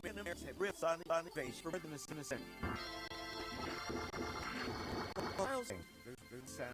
riffs on the bass for rhythm is innocent. There's sound.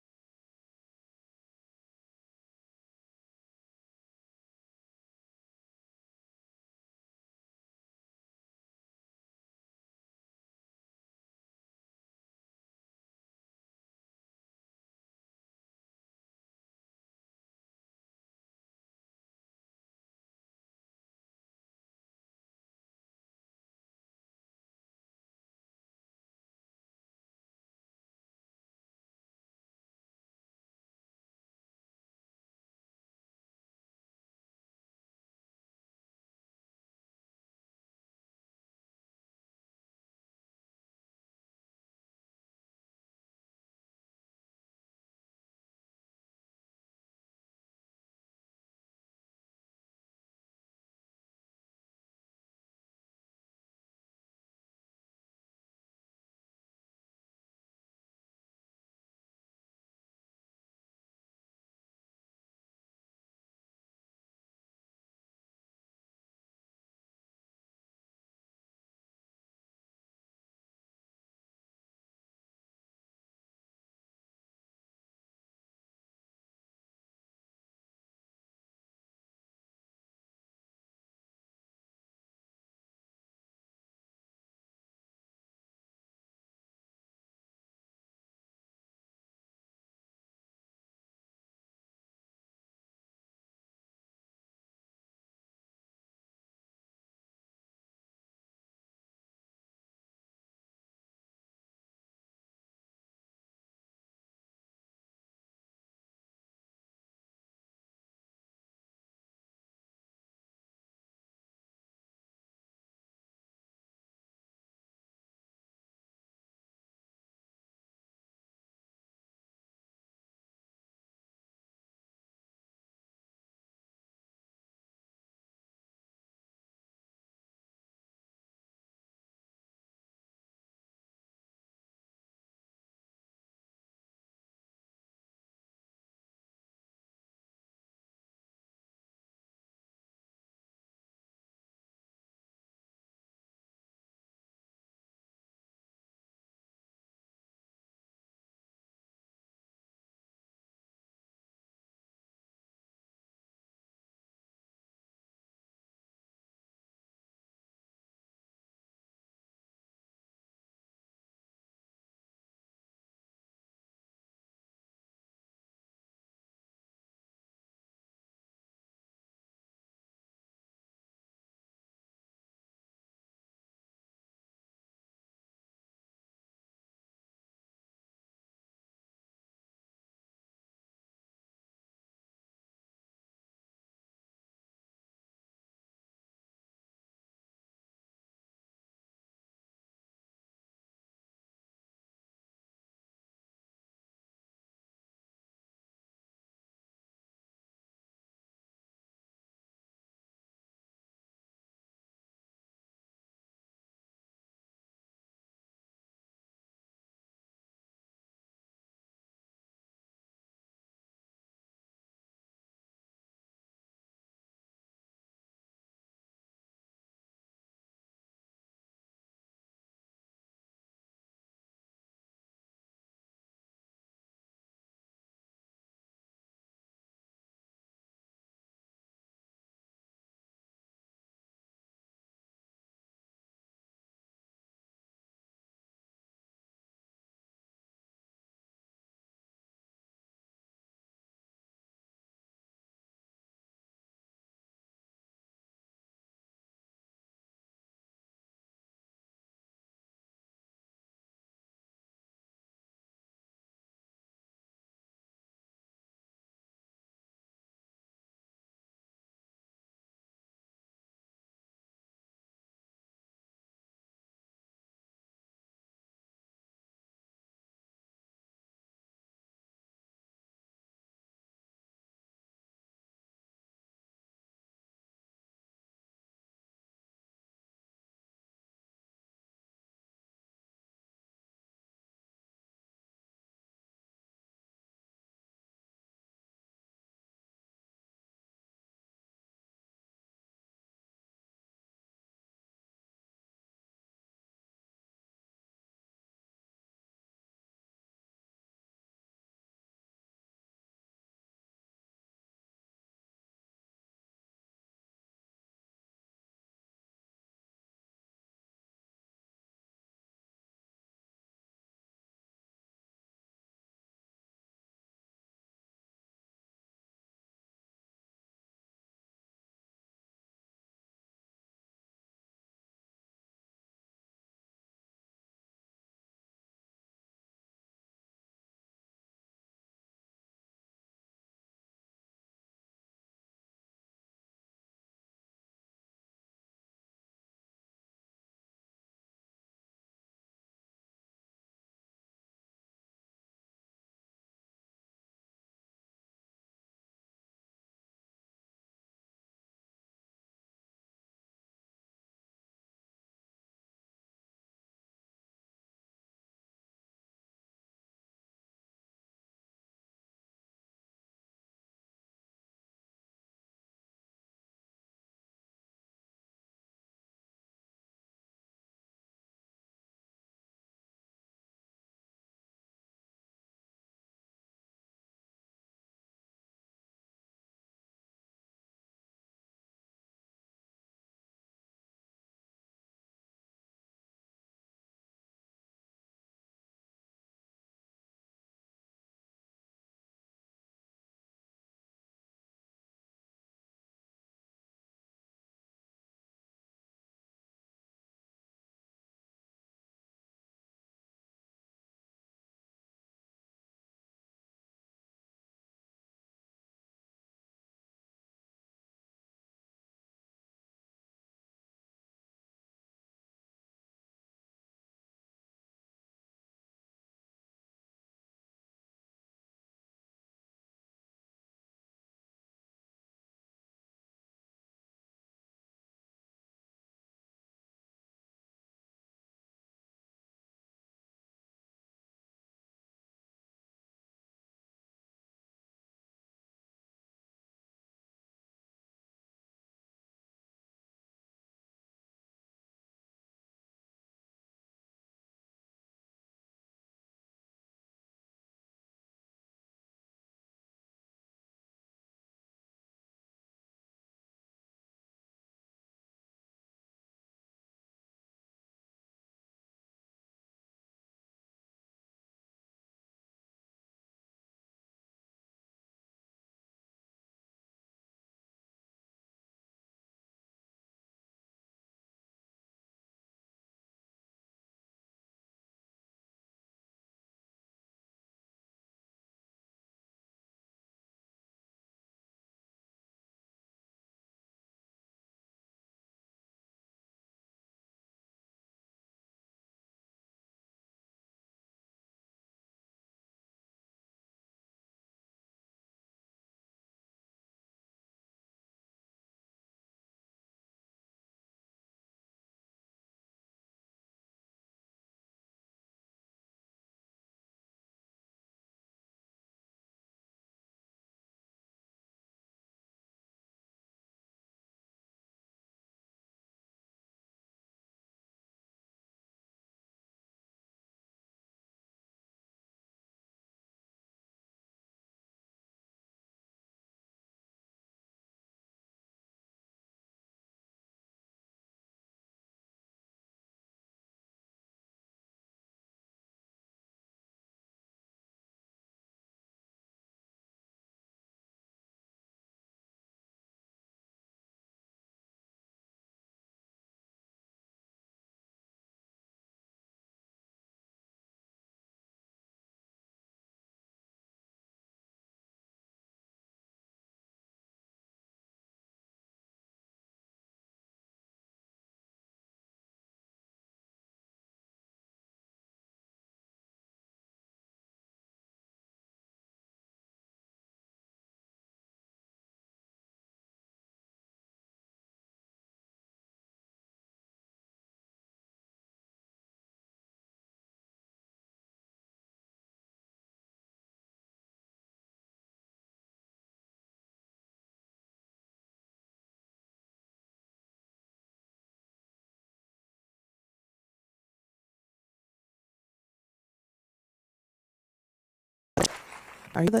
Are you the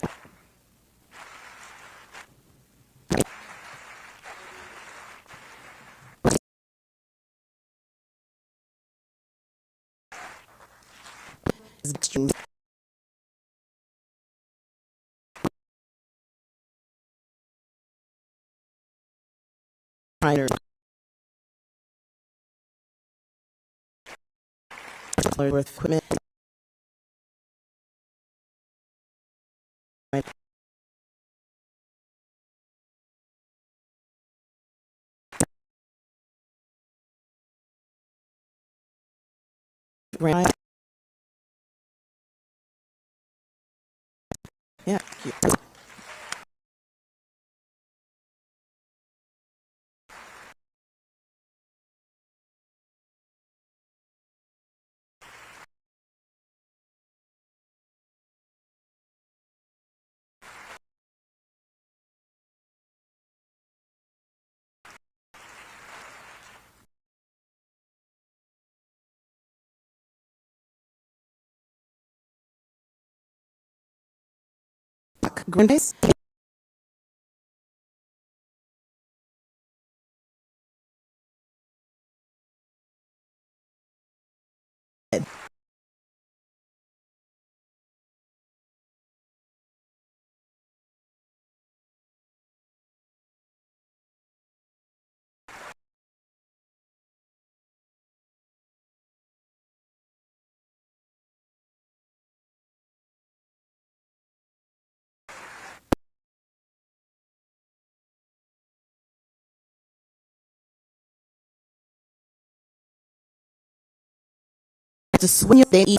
worth equipment? Right. Yeah. Green base. To swing they eat.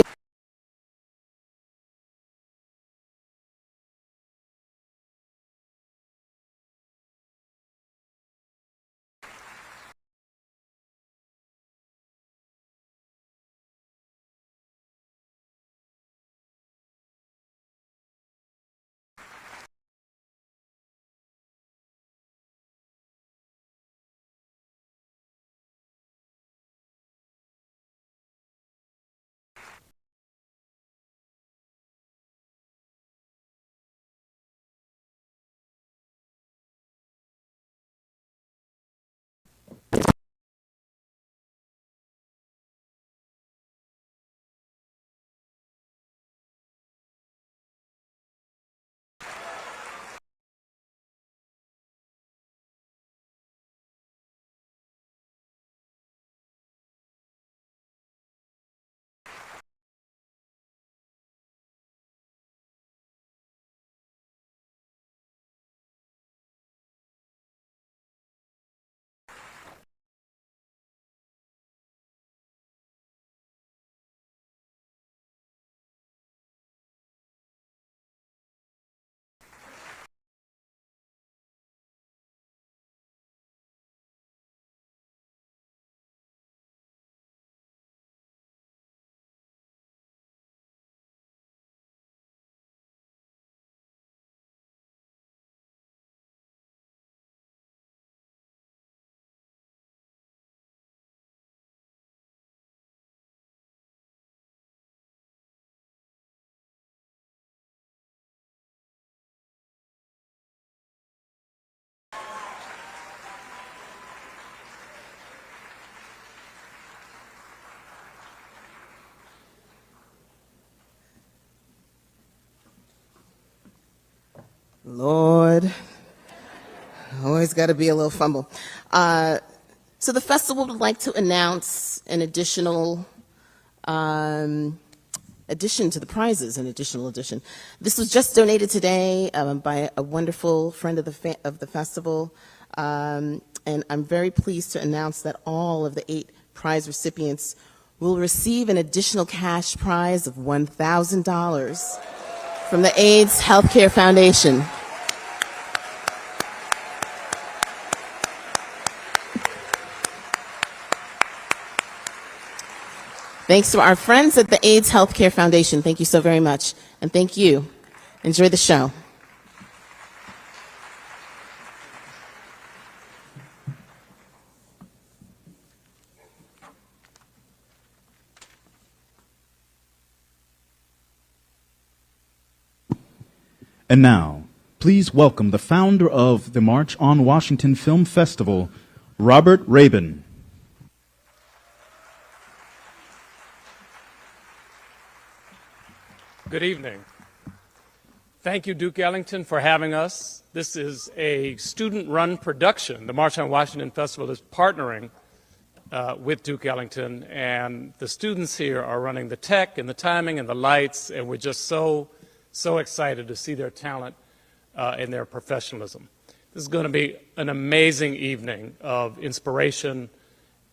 Lord, always got to be a little fumble. So the festival would like to announce an additional addition to the prizes, an additional addition. This was just donated today by a wonderful friend of the festival, and I'm very pleased to announce that all of the 8 prize recipients will receive an additional cash prize of $1,000 from the AIDS Healthcare Foundation. Thanks to our friends at the AIDS Healthcare Foundation. Thank you so very much. And thank you. Enjoy the show. And now, please welcome the founder of the March on Washington Film Festival, Robert Rabin. Good evening. Thank you, Duke Ellington, for having us. This is a student-run production. The March on Washington Festival is partnering with Duke Ellington, and the students here are running the tech and the timing and the lights, and we're just so excited to see their talent and their professionalism. This is going to be an amazing evening of inspiration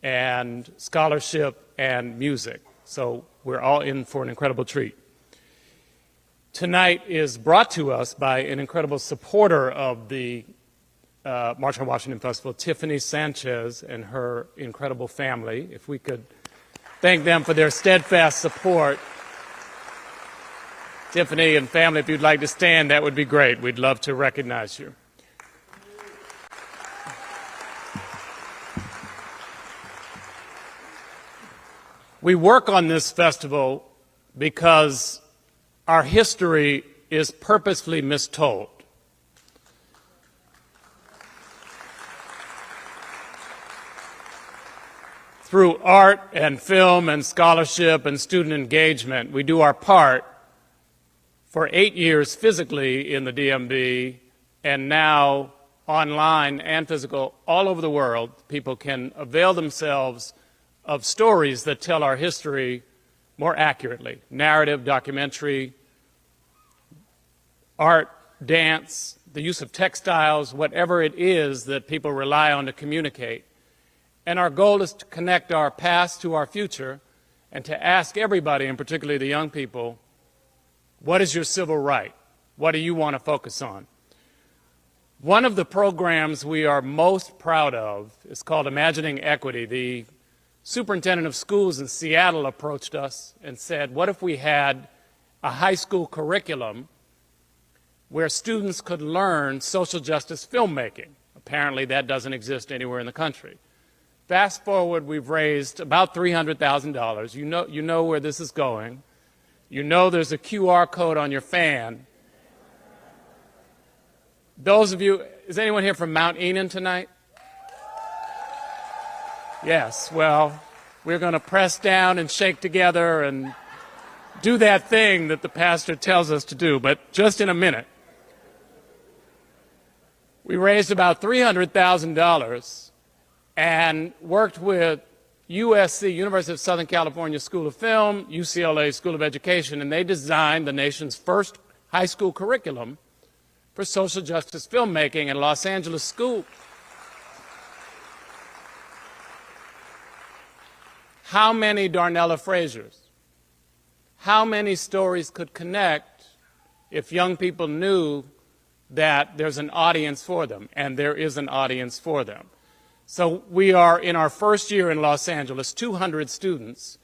and scholarship and music, so we're all in for an incredible treat. Tonight is brought to us by an incredible supporter of the March on Washington Festival, Tiffany Sanchez and her incredible family. If we could thank them for their steadfast support. Tiffany and family, if you'd like to stand, that would be great. We'd love to recognize you. We work on this festival because our history is purposefully mistold. Through art and film and scholarship and student engagement, we do our part for 8 years physically in the DMV, and now online and physical all over the world. People can avail themselves of stories that tell our history more accurately. Narrative, documentary, art, dance, the use of textiles, whatever it is that people rely on to communicate. And our goal is to connect our past to our future and to ask everybody, and particularly the young people, what is your civil right? What do you want to focus on? One of the programs we are most proud of is called Imagining Equity. The superintendent of schools in Seattle approached us and said, what if we had a high school curriculum where students could learn social justice filmmaking? Apparently that doesn't exist anywhere in the country. Fast forward, we've raised about $300,000. You know where this is going. You know there's a QR code on your fan. Those of you, is anyone here from Mount Enon tonight? Yes, well, we're going to press down and shake together and do that thing that the pastor tells us to do, but just in a minute. We raised about $300,000 and worked with USC, University of Southern California School of Film, UCLA School of Education, and they designed the nation's first high school curriculum for social justice filmmaking in Los Angeles School. How many Darnella Frasers? How many stories could connect if young people knew that there's an audience for them, and there is an audience for them? So we are in our first year in Los Angeles, 200 students.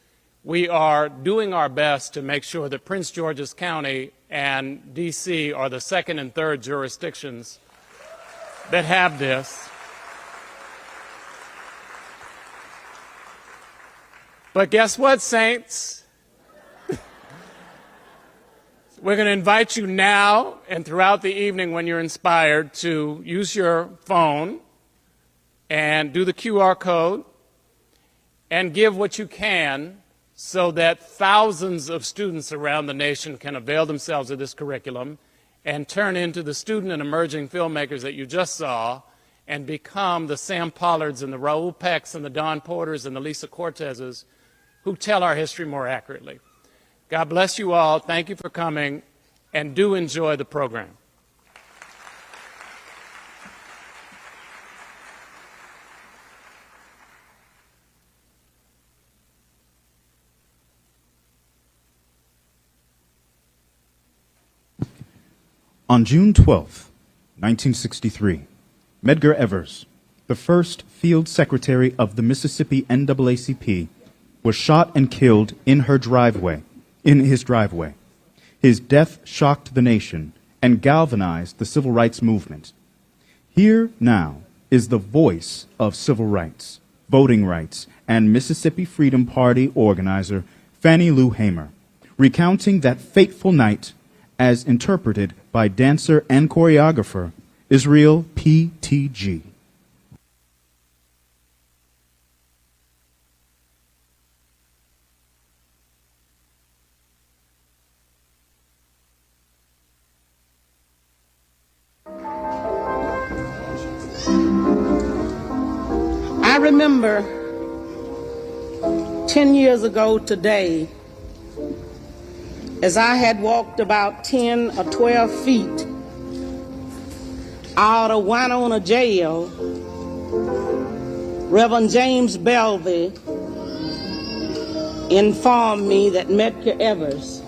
We are doing our best to make sure that Prince George's County and D.C. are the second and third jurisdictions that have this. But guess what, saints? We're going to invite you now and throughout the evening when you're inspired to use your phone and do the QR code and give what you can so that thousands of students around the nation can avail themselves of this curriculum and turn into the student and emerging filmmakers that you just saw and become the Sam Pollards and the Raoul Pecks and the Don Porters and the Lisa Cortezes who tell our history more accurately. God bless you all. Thank you for coming, and do enjoy the program. On June 12, 1963, Medgar Evers, the first field secretary of the Mississippi NAACP, was shot and killed in his driveway. His death shocked the nation and galvanized the civil rights movement. Here now is the voice of civil rights, voting rights, and Mississippi Freedom Party organizer Fannie Lou Hamer, recounting that fateful night as interpreted by dancer and choreographer Israel P.T.G. I remember 10 years ago today, as I had walked about 10 or 12 feet out of Winona jail, Reverend James Belvey informed me that Medgar Evers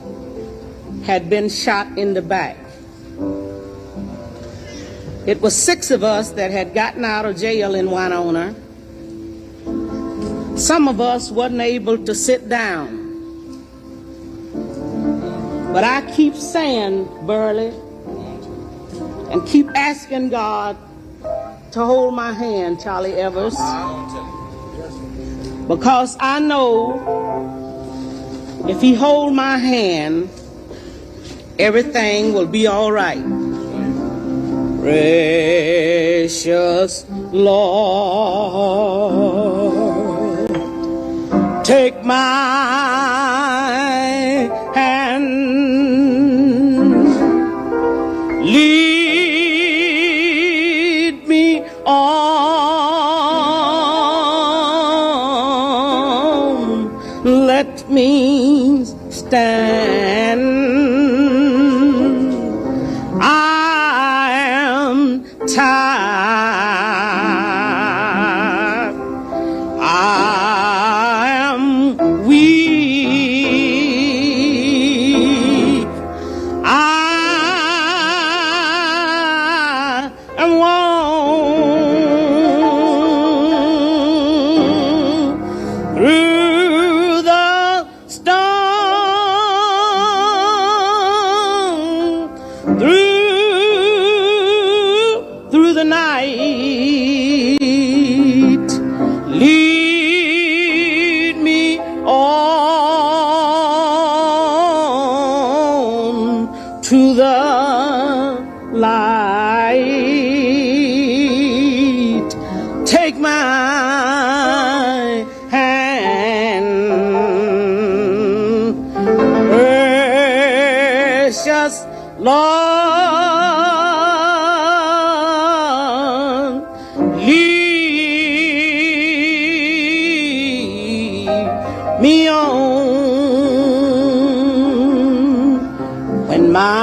had been shot in the back. It was 6 of us that had gotten out of jail in Winona. Some of us wasn't able to sit down. But I keep saying, Burley, and keep asking God to hold my hand, Charlie Evers, because I know if he hold my hand, everything will be all right. Precious Lord, take my hand, lead me on, let me stand. I am tired, I am weak, I am worn through the storm, through the night. Lead me on to the light. Take my hand, precious Lord, lead me on when my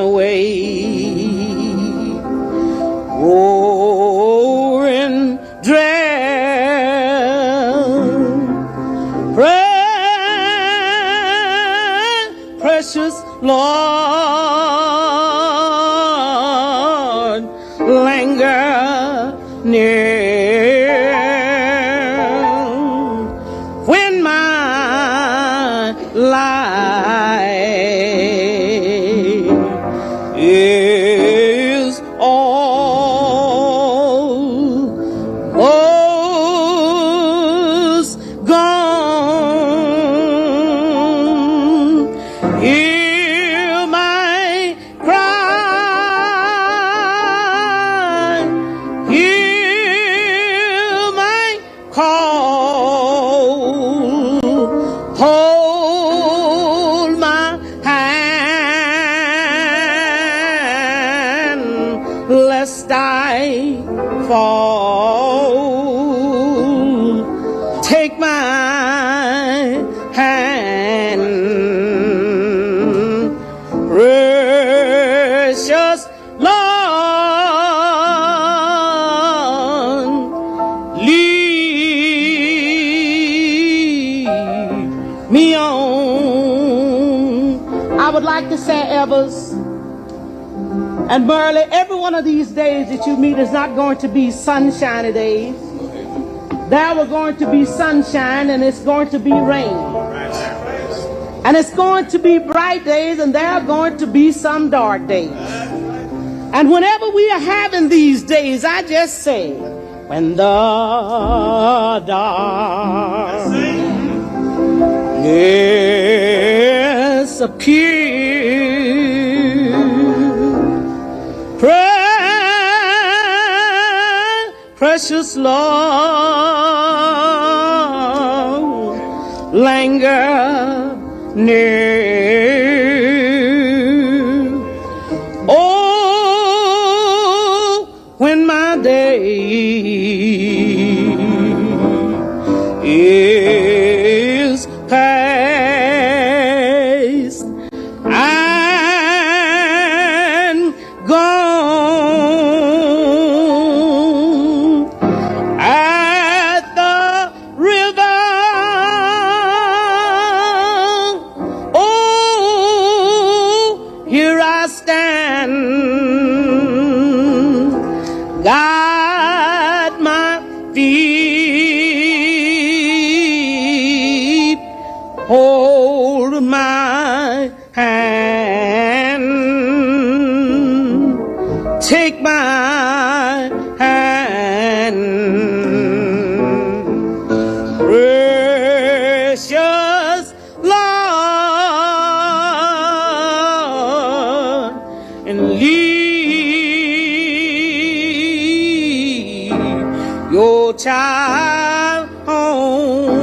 way roaring dread. Precious Lord, linger near when my life is almost gone. Hear my cry, hear my call, hold my hand, lest I fall. Take my hand, precious Lord, lead me on. I would like to say, Evers and Burley, every one of these days that you meet is not going to be sunshiny days. There were going to be sunshine and it's going to be rain. And it's going to be bright days and there are going to be some dark days. And whenever we are having these days, I just say, when the darkness disappear. Precious Lord, linger near. Oh, when my day is past and gone at the river, oh, here I stand, guide my feet, hold my hand, take my hand, precious Lord, and lead your child home.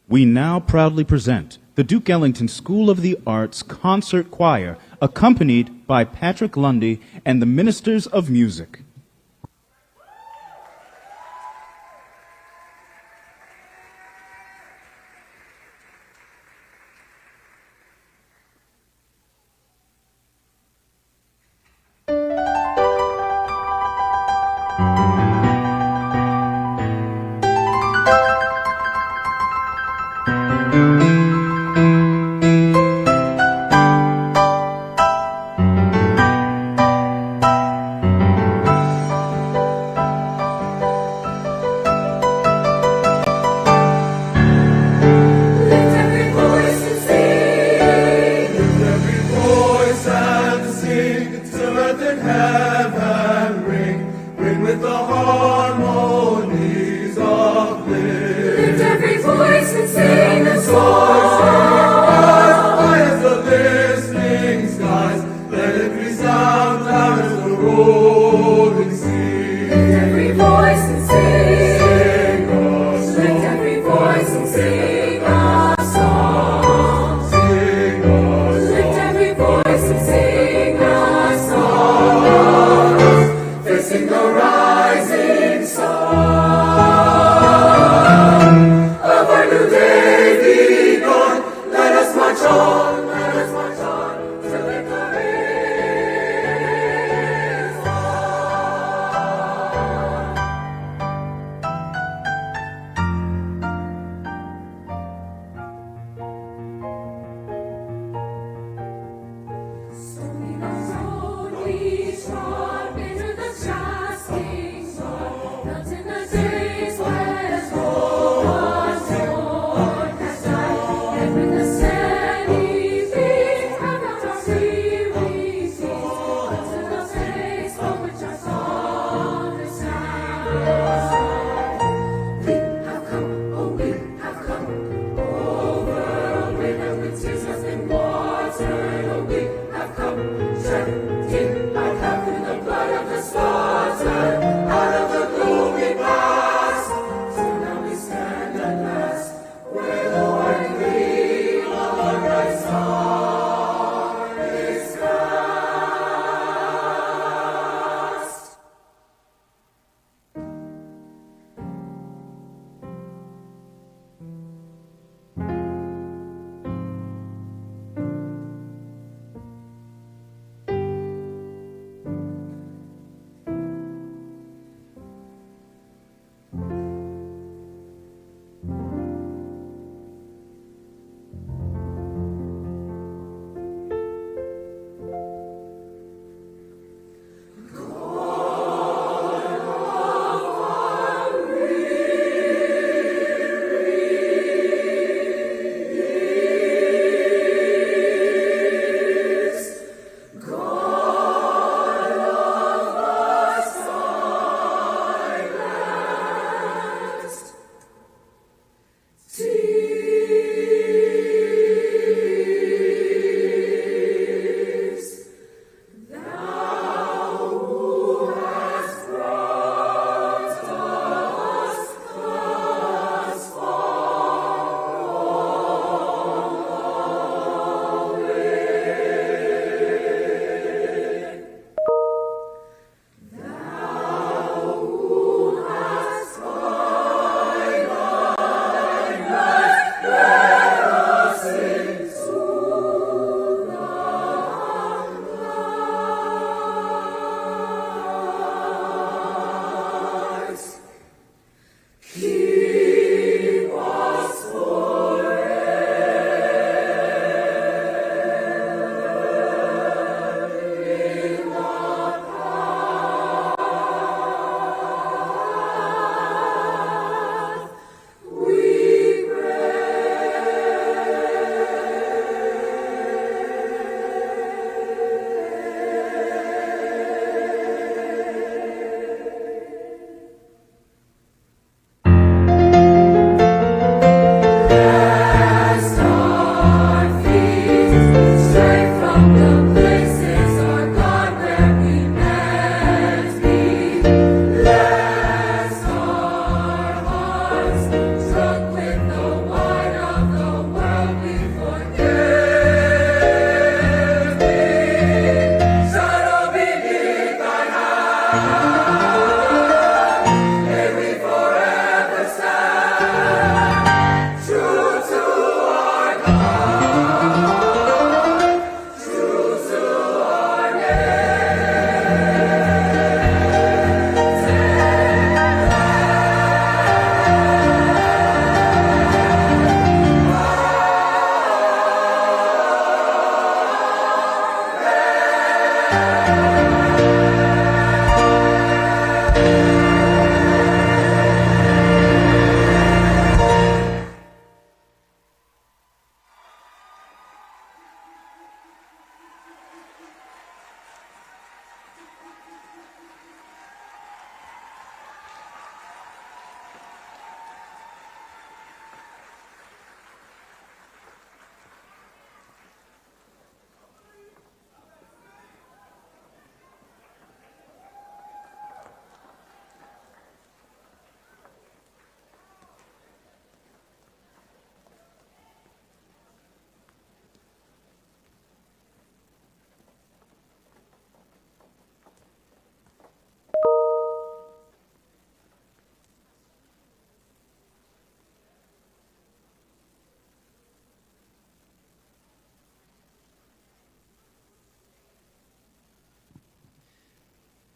We now proudly present the Duke Ellington School of the Arts Concert Choir, accompanied by Patrick Lundy and the Ministers of Music.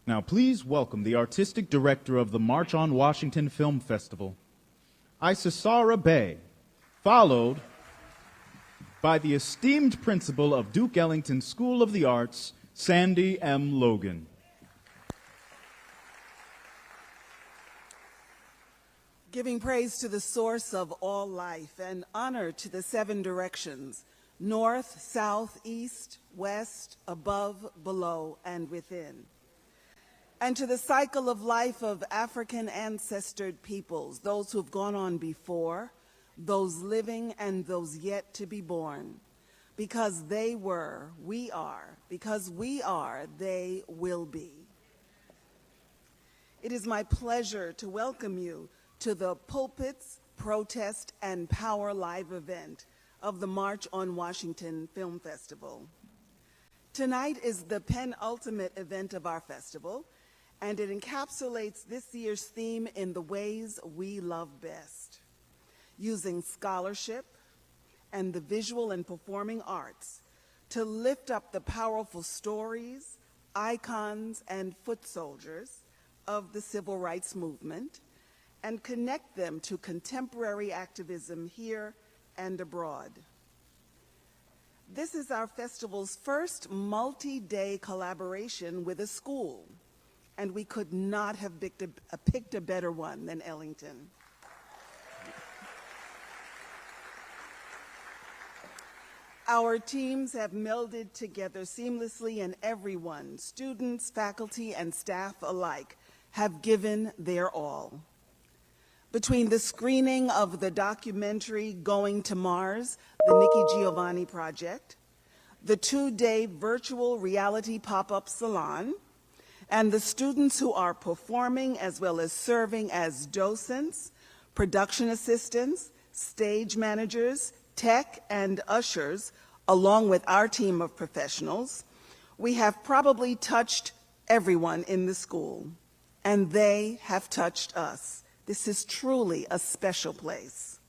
Now, please welcome the artistic director of the March on Washington Film Festival, Isisara Bey, followed by the esteemed principal of Duke Ellington School of the Arts, Sandy M. Logan. Giving praise to the source of all life and honor to the seven directions, north, south, east, west, above, below, and within. And to the cycle of life of African ancestored peoples, those who've gone on before, those living and those yet to be born. Because they were, we are. Because we are, they will be. It is my pleasure to welcome you to the Pulpits, Protest, and Power Live event of the March on Washington Film Festival. Tonight is the penultimate event of our festival, and it encapsulates this year's theme in the ways we love best, using scholarship and the visual and performing arts to lift up the powerful stories, icons, and foot soldiers of the civil rights movement and connect them to contemporary activism here and abroad. This is our festival's first multi-day collaboration with a school, and we could not have picked a better one than Ellington. Our teams have melded together seamlessly, and everyone, students, faculty, and staff alike, have given their all. Between the screening of the documentary Going to Mars, the Nikki Giovanni Project, the 2-day virtual reality pop-up salon, and the students who are performing as well as serving as docents, production assistants, stage managers, tech, and ushers, along with our team of professionals, we have probably touched everyone in the school, and they have touched us. This is truly a special place.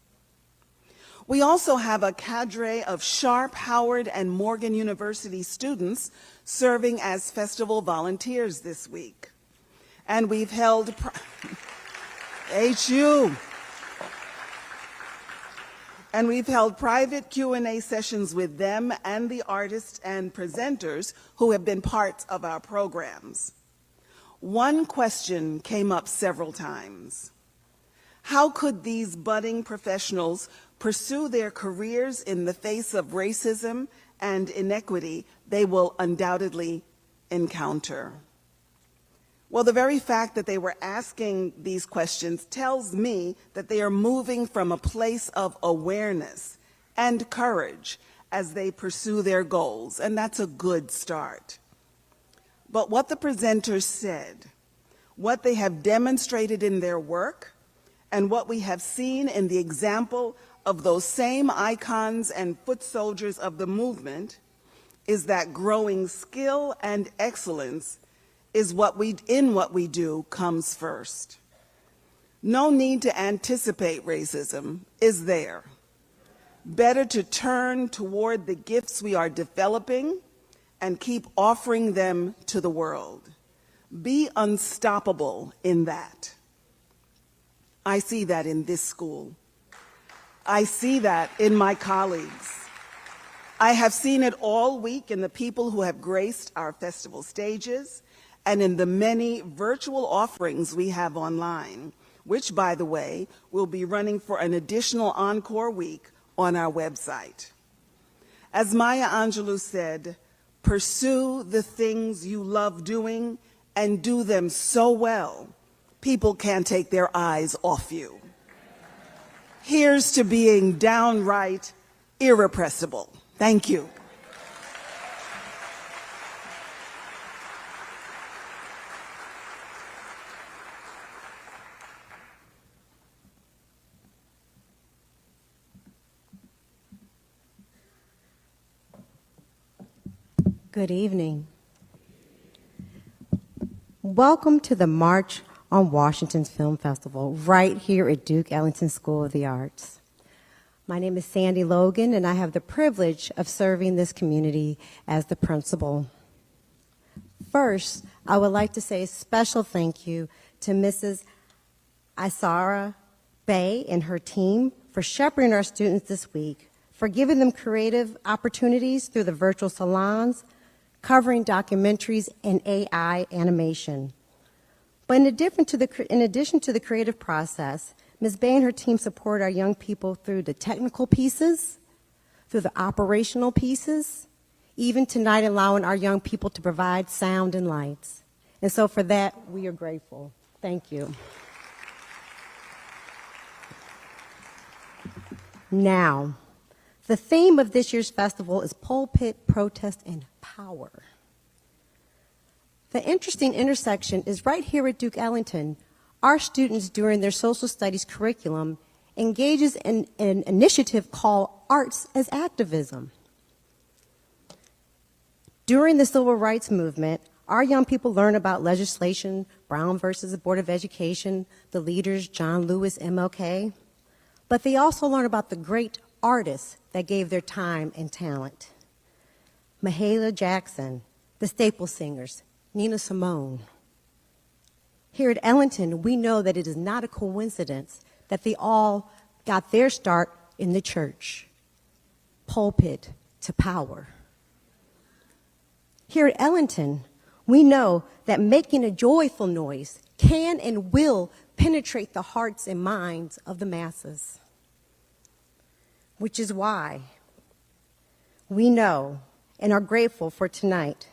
We also have a cadre of Sharp, Howard, and Morgan University students serving as festival volunteers this week. And we've held HU. And we've held private Q&A sessions with them and the artists and presenters who have been parts of our programs. One question came up several times. How could these budding professionals pursue their careers in the face of racism and inequity they will undoubtedly encounter? Well, the very fact that they were asking these questions tells me that they are moving from a place of awareness and courage as they pursue their goals, and that's a good start. But what the presenters said, what they have demonstrated in their work, and what we have seen in the example of those same icons and foot soldiers of the movement is that growing skill and excellence is what we do comes first. No need to anticipate racism, is there? Better to turn toward the gifts we are developing and keep offering them to the world. Be unstoppable in that. I see that in this school. I see that in my colleagues. I have seen it all week in the people who have graced our festival stages and in the many virtual offerings we have online, which, by the way, will be running for an additional encore week on our website. As Maya Angelou said, pursue the things you love doing and do them so well, people can't take their eyes off you. Here's to being downright irrepressible. Thank you. Good evening. Welcome to the March on Washington's Film Festival, right here at Duke Ellington School of the Arts. My name is Sandy Logan, and I have the privilege of serving this community as the principal. First, I would like to say a special thank you to Mrs. Isara Bay and her team for shepherding our students this week, for giving them creative opportunities through the virtual salons, covering documentaries and AI animation. But in addition to the creative process, Ms. Bay and her team support our young people through the technical pieces, through the operational pieces, even tonight allowing our young people to provide sound and lights. And so for that, we are grateful. Thank you. Now, the theme of this year's festival is Pulpit, Protest, and Power. The interesting intersection is right here at Duke Ellington. Our students, during their social studies curriculum, engages in an initiative called Arts as Activism. During the Civil Rights Movement, our young people learn about legislation, Brown versus the Board of Education, the leaders, John Lewis, MLK, but they also learn about the great artists that gave their time and talent. Mahalia Jackson, the Staple Singers, Nina Simone. Here at Ellington, we know that it is not a coincidence that they all got their start in the church. Pulpit to power. Here at Ellington, we know that making a joyful noise can and will penetrate the hearts and minds of the masses. Which is why we know and are grateful for tonight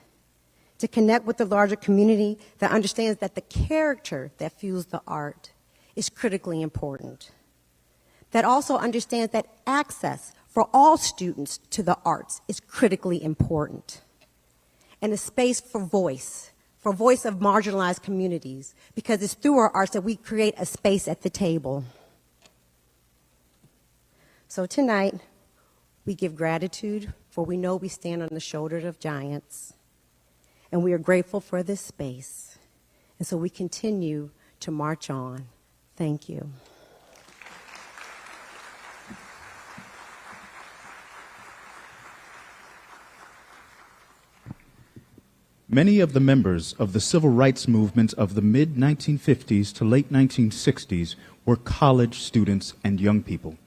to connect with the larger community that understands that the character that fuels the art is critically important. That also understands that access for all students to the arts is critically important. And a space for voice of marginalized communities, because it's through our arts that we create a space at the table. So tonight, we give gratitude, for we know we stand on the shoulders of giants. And we are grateful for this space. And so we continue to march on. Thank you. Many of the members of the civil rights movement of the mid-1950s to late 1960s were college students and young people.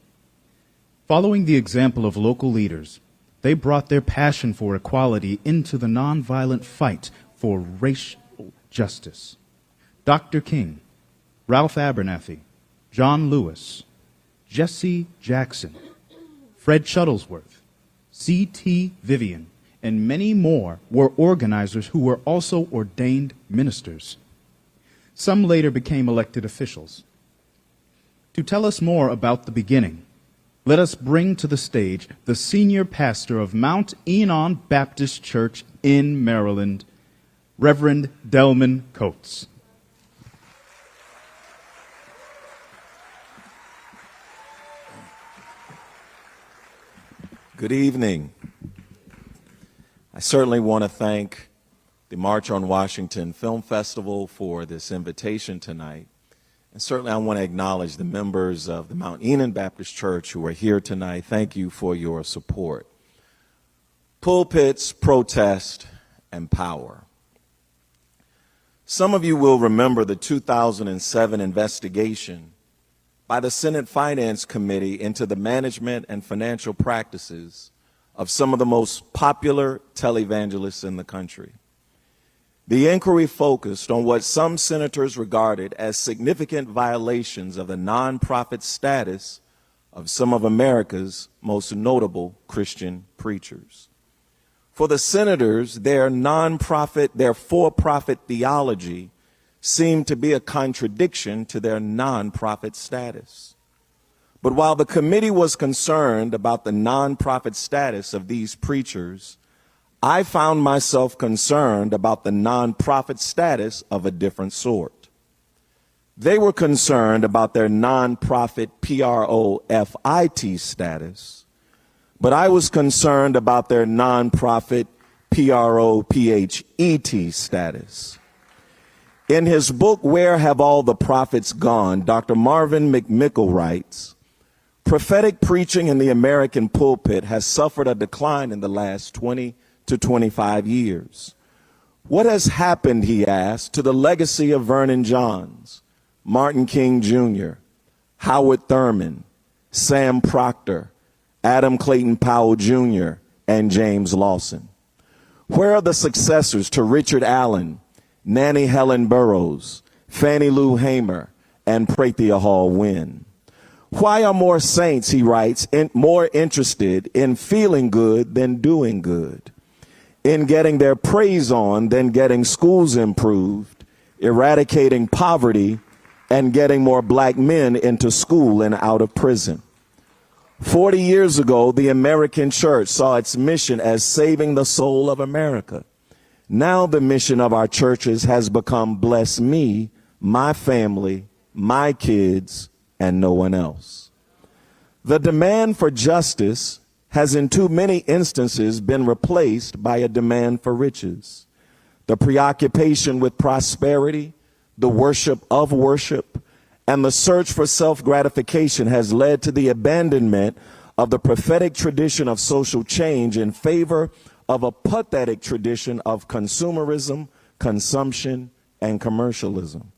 Following the example of local leaders, they brought their passion for equality into the nonviolent fight for racial justice. Dr. King, Ralph Abernathy, John Lewis, Jesse Jackson, Fred Shuttlesworth, C.T. Vivian, and many more were organizers who were also ordained ministers. Some later became elected officials. To tell us more about the beginning, let us bring to the stage the senior pastor of Mount Enon Baptist Church in Maryland, Reverend Delman Coates. Good evening. I certainly want to thank the March on Washington Film Festival for this invitation tonight. And certainly I want to acknowledge the members of the Mount Enon Baptist Church who are here tonight. Thank you for your support. Pulpits, protest, and power. Some of you will remember the 2007 investigation by the Senate Finance Committee into the management and financial practices of some of the most popular televangelists in the country. The inquiry focused on what some senators regarded as significant violations of the nonprofit status of some of America's most notable Christian preachers. For the senators, their for-profit theology seemed to be a contradiction to their nonprofit status. But while the committee was concerned about the nonprofit status of these preachers, I found myself concerned about the nonprofit status of a different sort. They were concerned about their nonprofit PROFIT status, but I was concerned about their nonprofit PROPHET status. In his book, Where Have All the Prophets Gone?, Dr. Marvin McMickle writes, prophetic preaching in the American pulpit has suffered a decline in the last 20 to 25 years. What has happened, he asked, to the legacy of Vernon Johns, Martin King Jr., Howard Thurman, Sam Proctor, Adam Clayton Powell Jr., and James Lawson? Where are the successors to Richard Allen, Nannie Helen Burroughs, Fannie Lou Hamer, and Prathia Hall Wynne? Why are more saints, he writes, more interested in feeling good than doing good, in getting their praise on than getting schools improved, eradicating poverty, and getting more black men into school and out of prison? 40 years ago, the American church saw its mission as saving the soul of America. Now the mission of our churches has become bless me, my family, my kids, and no one else. The demand for justice has in too many instances been replaced by a demand for riches. The preoccupation with prosperity, the worship of worship, and the search for self-gratification has led to the abandonment of the prophetic tradition of social change in favor of a pathetic tradition of consumerism, consumption, and commercialism.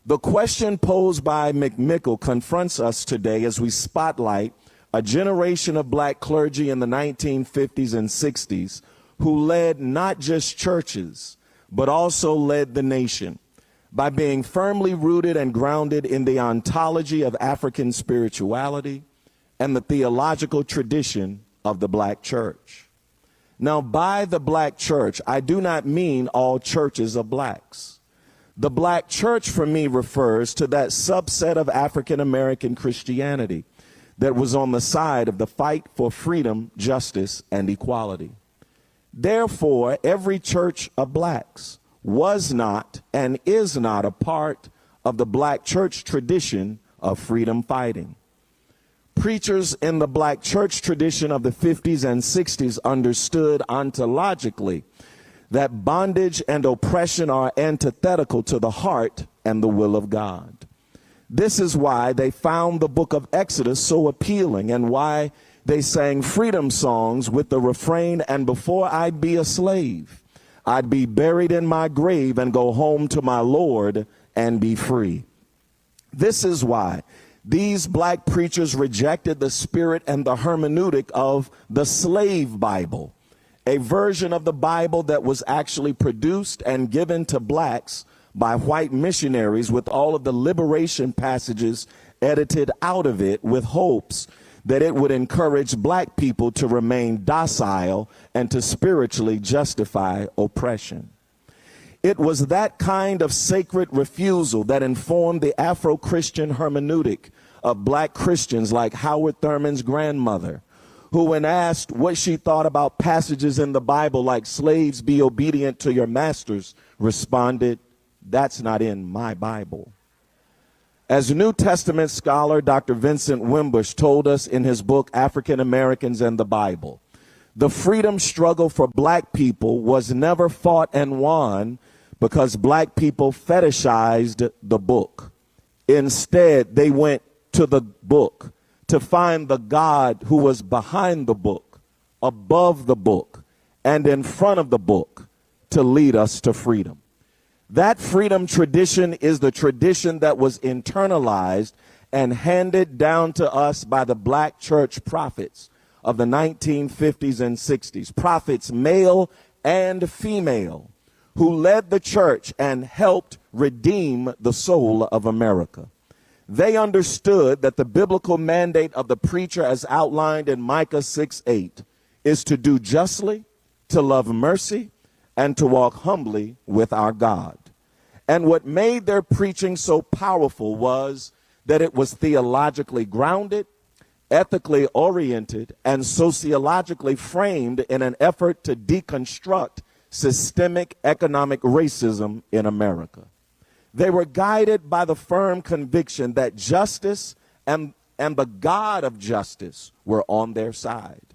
The question posed by McMickle confronts us today as we spotlight a generation of black clergy in the 1950s and 60s who led not just churches, but also led the nation by being firmly rooted and grounded in the ontology of African spirituality and the theological tradition of the black church. Now, by the black church, I do not mean all churches of blacks. The black church for me refers to that subset of African American Christianity that was on the side of the fight for freedom, justice, and equality. Therefore, every church of blacks was not and is not a part of the black church tradition of freedom fighting. Preachers in the black church tradition of the 50s and 60s understood ontologically that bondage and oppression are antithetical to the heart and the will of God. This is why they found the book of Exodus so appealing and why they sang freedom songs with the refrain, "And before I'd be a slave, I'd be buried in my grave and go home to my Lord and be free." This is why these black preachers rejected the spirit and the hermeneutic of the slave Bible, a version of the Bible that was actually produced and given to blacks by white missionaries with all of the liberation passages edited out of it with hopes that it would encourage black people to remain docile and to spiritually justify oppression. It was that kind of sacred refusal that informed the Afro-Christian hermeneutic of black Christians like Howard Thurman's grandmother, who, when asked what she thought about passages in the Bible like "slaves be obedient to your masters," responded, "That's not in my Bible." As New Testament scholar Dr. Vincent Wimbush told us in his book, African Americans and the Bible, The freedom struggle for black people was never fought and won because black people fetishized the book. Instead, they went to the book to find the God who was behind the book, above the book, and in front of the book to lead us to freedom. That freedom tradition is the tradition that was internalized and handed down to us by the black church prophets of the 1950s and 60s, prophets male and female, who led the church and helped redeem the soul of America. They understood that the biblical mandate of the preacher, as outlined in Micah 6:8, is to do justly, to love mercy, and to walk humbly with our God. And what made their preaching so powerful was that it was theologically grounded, ethically oriented, and sociologically framed in an effort to deconstruct systemic economic racism in America. They were guided by the firm conviction that justice and the God of justice were on their side.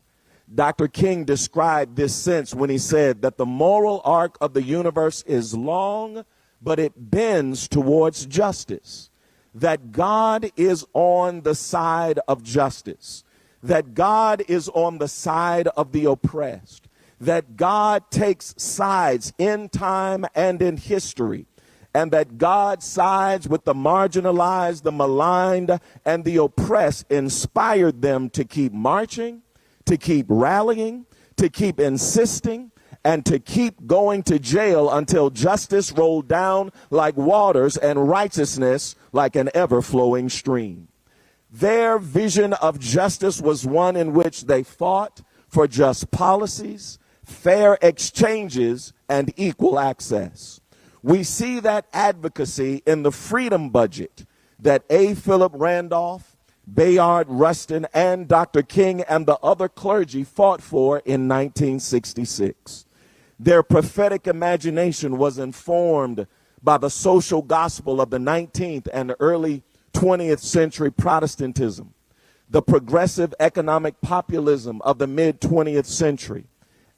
Dr. King described this sense when he said that the moral arc of the universe is long, but it bends towards justice. That God is on the side of justice. That God is on the side of the oppressed. That God takes sides in time and in history. And that God sides with the marginalized, the maligned, and the oppressed inspired them to keep marching, to keep rallying, to keep insisting, and to keep going to jail until justice rolled down like waters and righteousness like an ever-flowing stream. Their vision of justice was one in which they fought for just policies, fair exchanges, and equal access. We see that advocacy in the freedom budget that A. Philip Randolph, Bayard Rustin, and Dr. King and the other clergy fought for in 1966. Their prophetic imagination was informed by the social gospel of the 19th and early 20th century Protestantism, the progressive economic populism of the mid-20th century,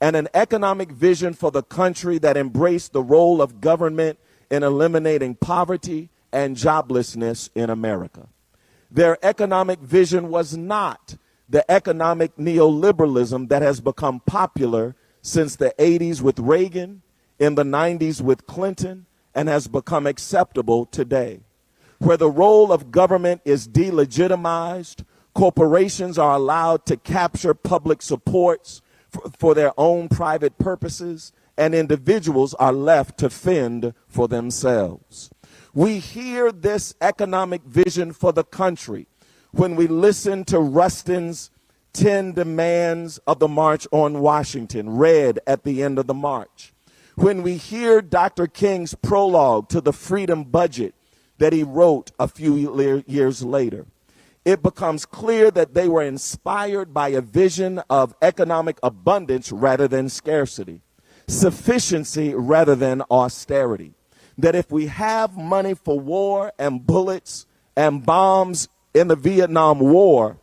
and an economic vision for the country that embraced the role of government in eliminating poverty and joblessness in America. Their economic vision was not the economic neoliberalism that has become popular since the 80s with Reagan, in the 90s with Clinton, and has become acceptable today, where the role of government is delegitimized, corporations are allowed to capture public supports for their own private purposes, and individuals are left to fend for themselves. We hear this economic vision for the country when we listen to Rustin's 10 demands of the March on Washington, read at the end of the march. When we hear Dr. King's prologue to the freedom budget that he wrote a few years later, it becomes clear that they were inspired by a vision of economic abundance rather than scarcity, sufficiency rather than austerity. That if we have money for war and bullets and bombs in the Vietnam War,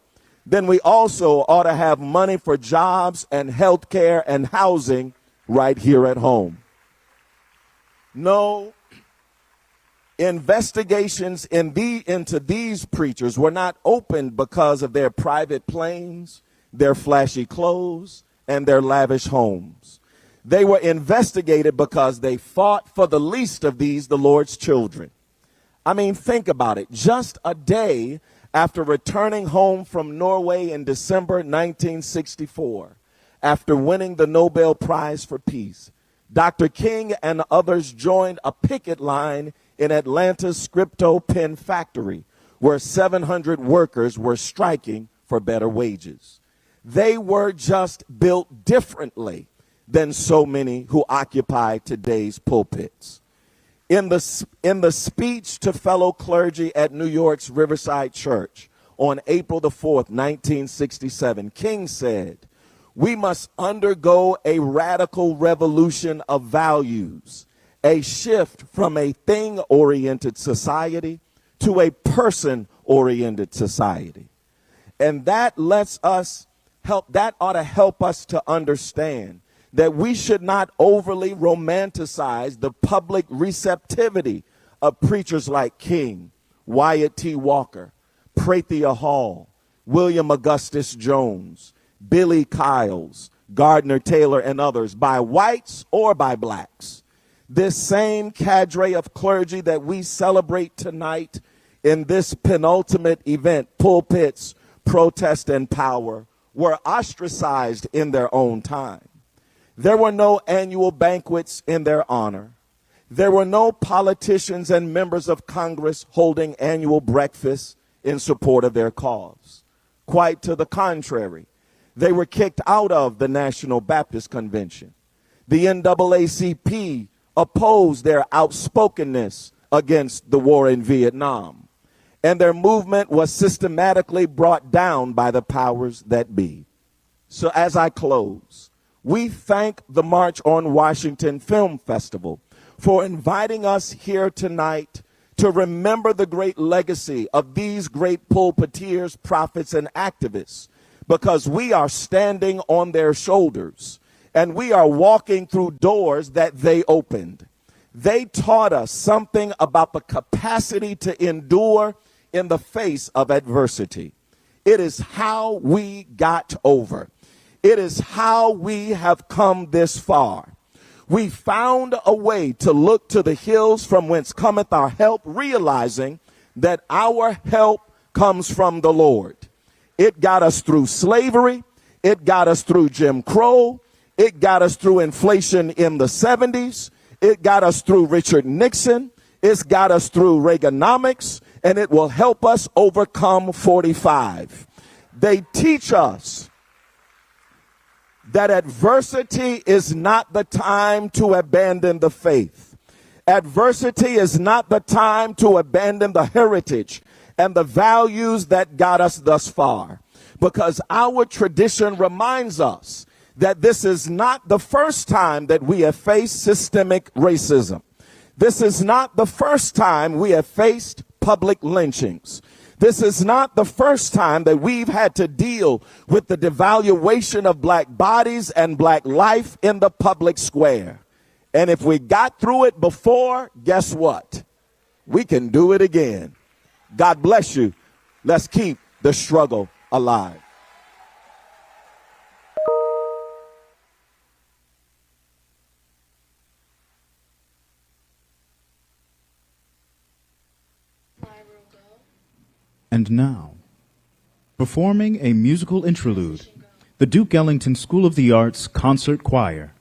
then we also ought to have money for jobs and health care and housing right here at home. No, investigations into these preachers were not opened because of their private planes, their flashy clothes, and their lavish homes. They were investigated because they fought for the least of these, the Lord's children. I mean, think about it. Just a day after returning home from Norway in December 1964, after winning the Nobel Prize for Peace, Dr. King and others joined a picket line in Atlanta's Scripto Pen factory, where 700 workers were striking for better wages. They were just built differently than so many who occupy today's pulpits. In the speech to fellow clergy at New York's Riverside Church on April the 4th, 1967, King said, "We must undergo a radical revolution of values, a shift from a thing-oriented society to a person-oriented society." And that lets us that ought to help us to understand that we should not overly romanticize the public receptivity of preachers like King, Wyatt T. Walker, Prathia Hall, William Augustus Jones, Billy Kyles, Gardner Taylor, and others, by whites or by blacks. This same cadre of clergy that we celebrate tonight in this penultimate event, Pulpits, Protest, and Power, were ostracized in their own time. There were no annual banquets in their honor. There were no politicians and members of Congress holding annual breakfasts in support of their cause. Quite to the contrary, they were kicked out of the National Baptist Convention. The NAACP opposed their outspokenness against the war in Vietnam, and their movement was systematically brought down by the powers that be. So as I close, we thank the March on Washington Film Festival for inviting us here tonight to remember the great legacy of these great pulpiteers, prophets, and activists, because we are standing on their shoulders and we are walking through doors that they opened. They taught us something about the capacity to endure in the face of adversity. It is how we got over. It is how we have come this far. We found a way to look to the hills from whence cometh our help, realizing that our help comes from the Lord. It got us through slavery. It got us through Jim Crow. It got us through inflation in the 70s. It got us through Richard Nixon. It's got us through Reaganomics, and it will help us overcome 45. They teach us that adversity is not the time to abandon the faith. Adversity is not the time to abandon the heritage and the values that got us thus far, because our tradition reminds us that this is not the first time that we have faced systemic racism. This is not the first time we have faced public lynchings. This is not the first time that we've had to deal with the devaluation of black bodies and black life in the public square. And if we got through it before, guess what? We can do it again. God bless you. Let's keep the struggle alive. And now, performing a musical interlude, the Duke Ellington School of the Arts Concert Choir.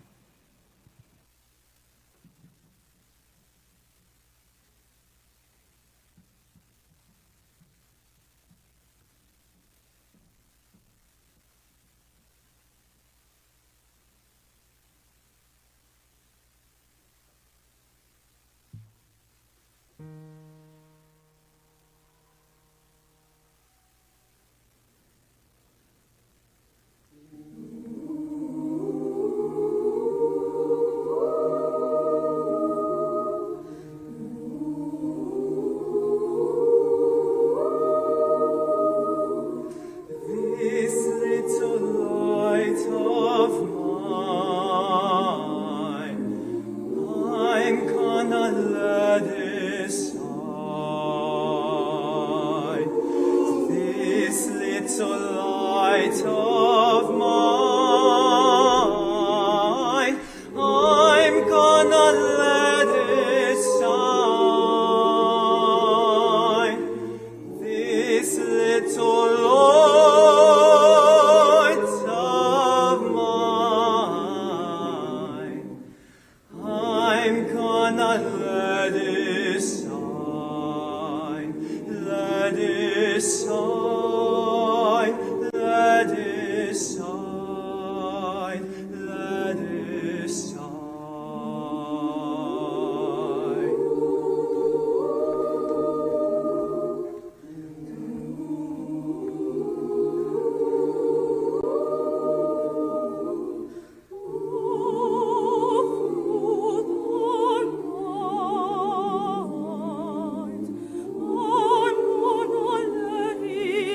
Let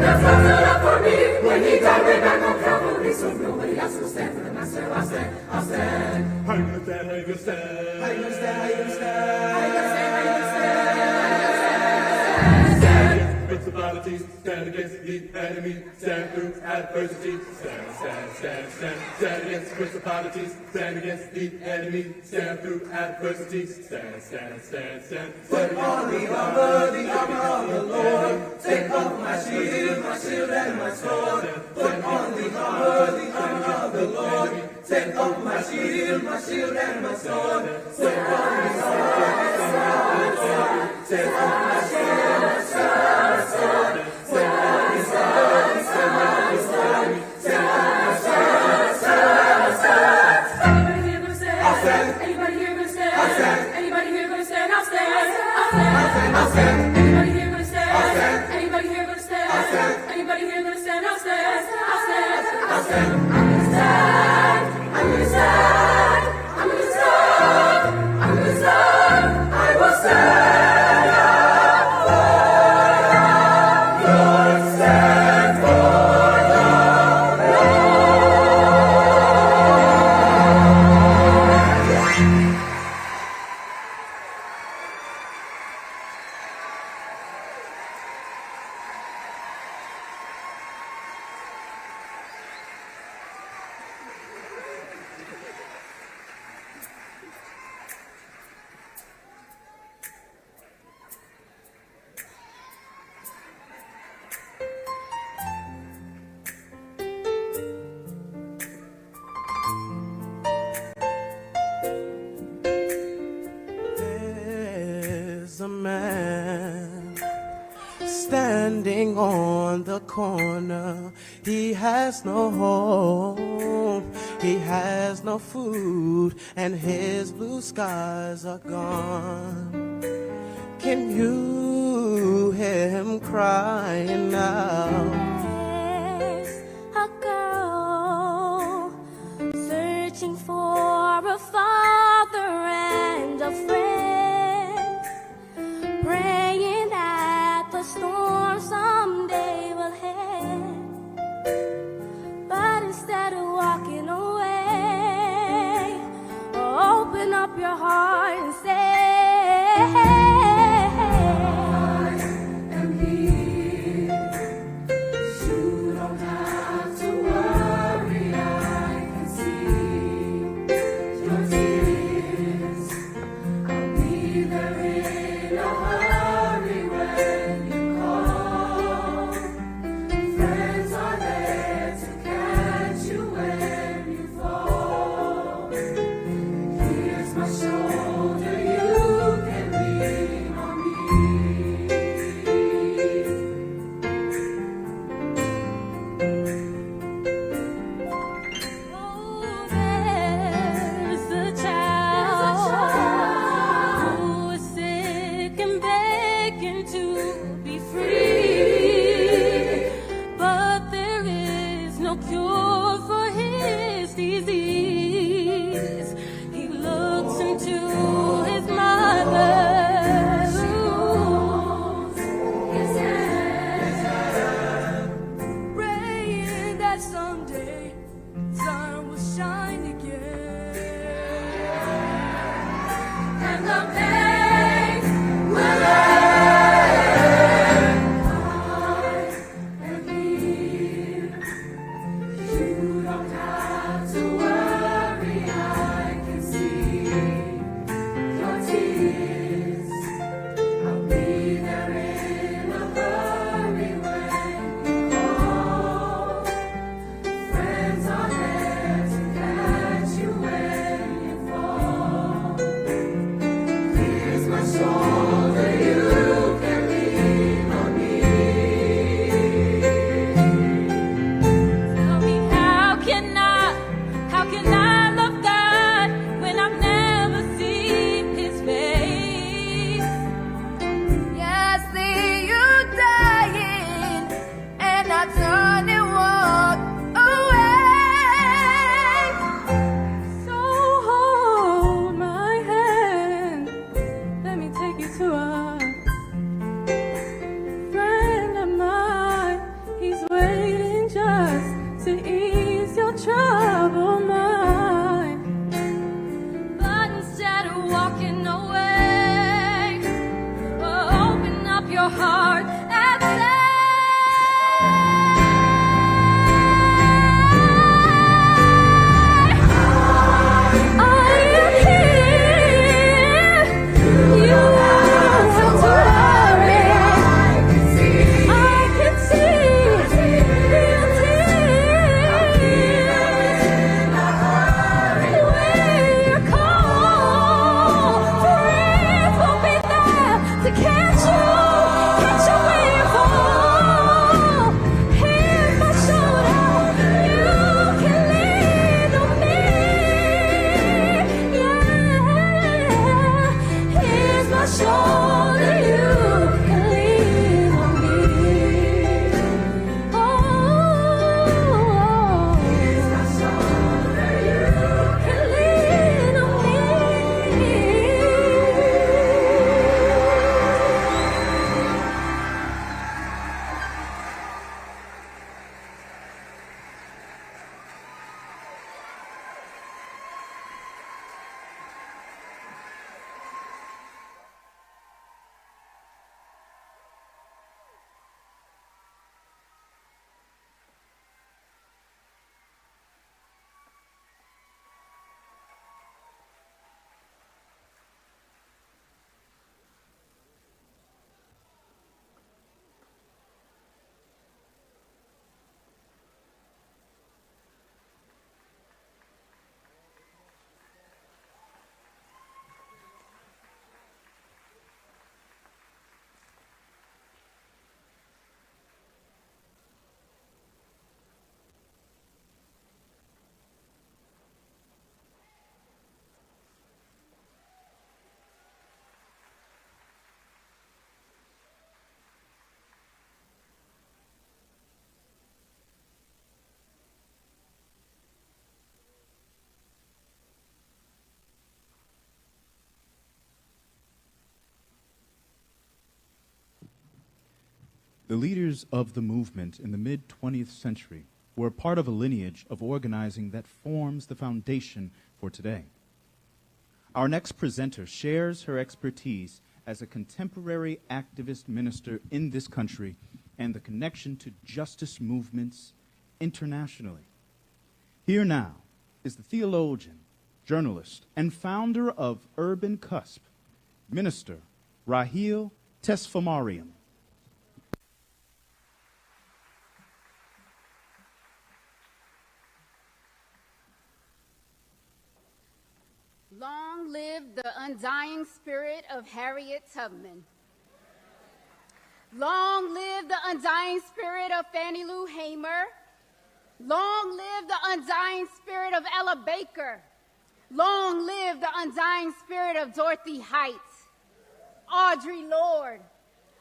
That's what stood up for me when he died way back on Calvary. So nobody else will stand for the master. I'll stand. How you gonna stand? How you gonna stand? How you gonna stand? How you gonna stand? How you gonna stand? How you gonna stand? Stand against principalities, stand against the enemy, stand through adversity. Stand against principalities, stand against the enemy, stand through adversity. Stand. Put on the armor of the Lord. Take off my shield and my sword. Put on the armor of the Lord. Take off my shield and my sword. Put on the armor of the Lord. Take off my shield and my sword. Put on the sword. Take off my sword. Anybody here gonna stand? I'll stand. Anybody here gonna stand? I'll stand. Anybody here gonna stand? I'll stand. I'll stand. Anybody here gonna stand? I'll stand. Anybody here gonna stand? I'll stand. Anybody here gonna stand? I'll stand. I'll stand. I'm gonna stand. I'm gonna stand. I'm gonna stand. I'm gonna stand. I will stand up for the Lord. Stand for the There's a man standing on the corner. He has no home, he has no food, and his blue skies are gone. Can you hear him crying out? There's a girl searching for a father and a friend, praying that the storm someday will end. But instead of walking away, open up your heart and say, cure for him. disease. He looks into his mother's hands, praying that someday sun will shine again, and the pain will end. You don't have to worry, I can see your tears. I'll be there in a hurry when you call. Friends are there to catch you when you fall. Here's my shoulder, you can lean on me. Tell me, how can I love God when I've never seen His face? Yeah, I see you dying, and I turn and walk away. So hold my hand, let me take you to a friend of mine. He's waiting just to ease your troubled mind. But instead of walking away, open up your heart and say, I am here. You don't have to worry. I can see your tears. When you're cold, friends will be there to catch you when you fall. Here's my shoulder, you can lean on me. Yeah, here's my shoulder, you can lean on me. Oh, here's my shoulder, you can lean on me. The leaders of the movement in the mid-20th century were a part of a lineage of organizing that forms the foundation for today. Our next presenter shares her expertise as a contemporary activist minister in this country and the connection to justice movements internationally. Here now is the theologian, journalist, and founder of Urban Cusp, Minister Raheel Tesfamariam. Long live the undying spirit of Harriet Tubman. Long live the undying spirit of Fannie Lou Hamer. Long live the undying spirit of Ella Baker. Long live the undying spirit of Dorothy Heights, Audre Lorde,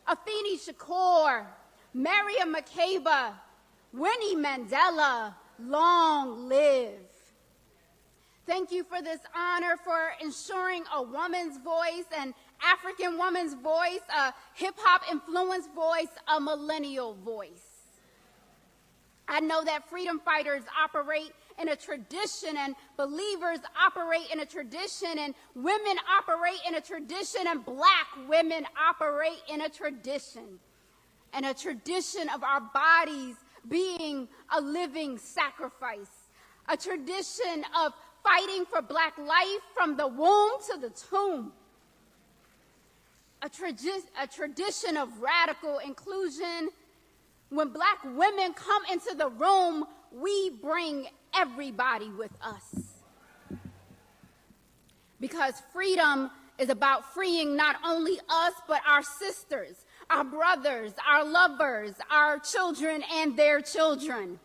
Afeni Shakur, Mariam Makeba, Winnie Mandela. Long live. Thank you for this honor for ensuring a woman's voice, an African woman's voice, a hip-hop influenced voice, a millennial voice. I know that freedom fighters operate in a tradition, and believers operate in a tradition, and women operate in a tradition, and black women operate in a tradition. And a tradition of our bodies being a living sacrifice. A tradition of fighting for black life from the womb to the tomb. A tradition of radical inclusion. When black women come into the room, we bring everybody with us. Because freedom is about freeing not only us, but our sisters, our brothers, our lovers, our children, and their children.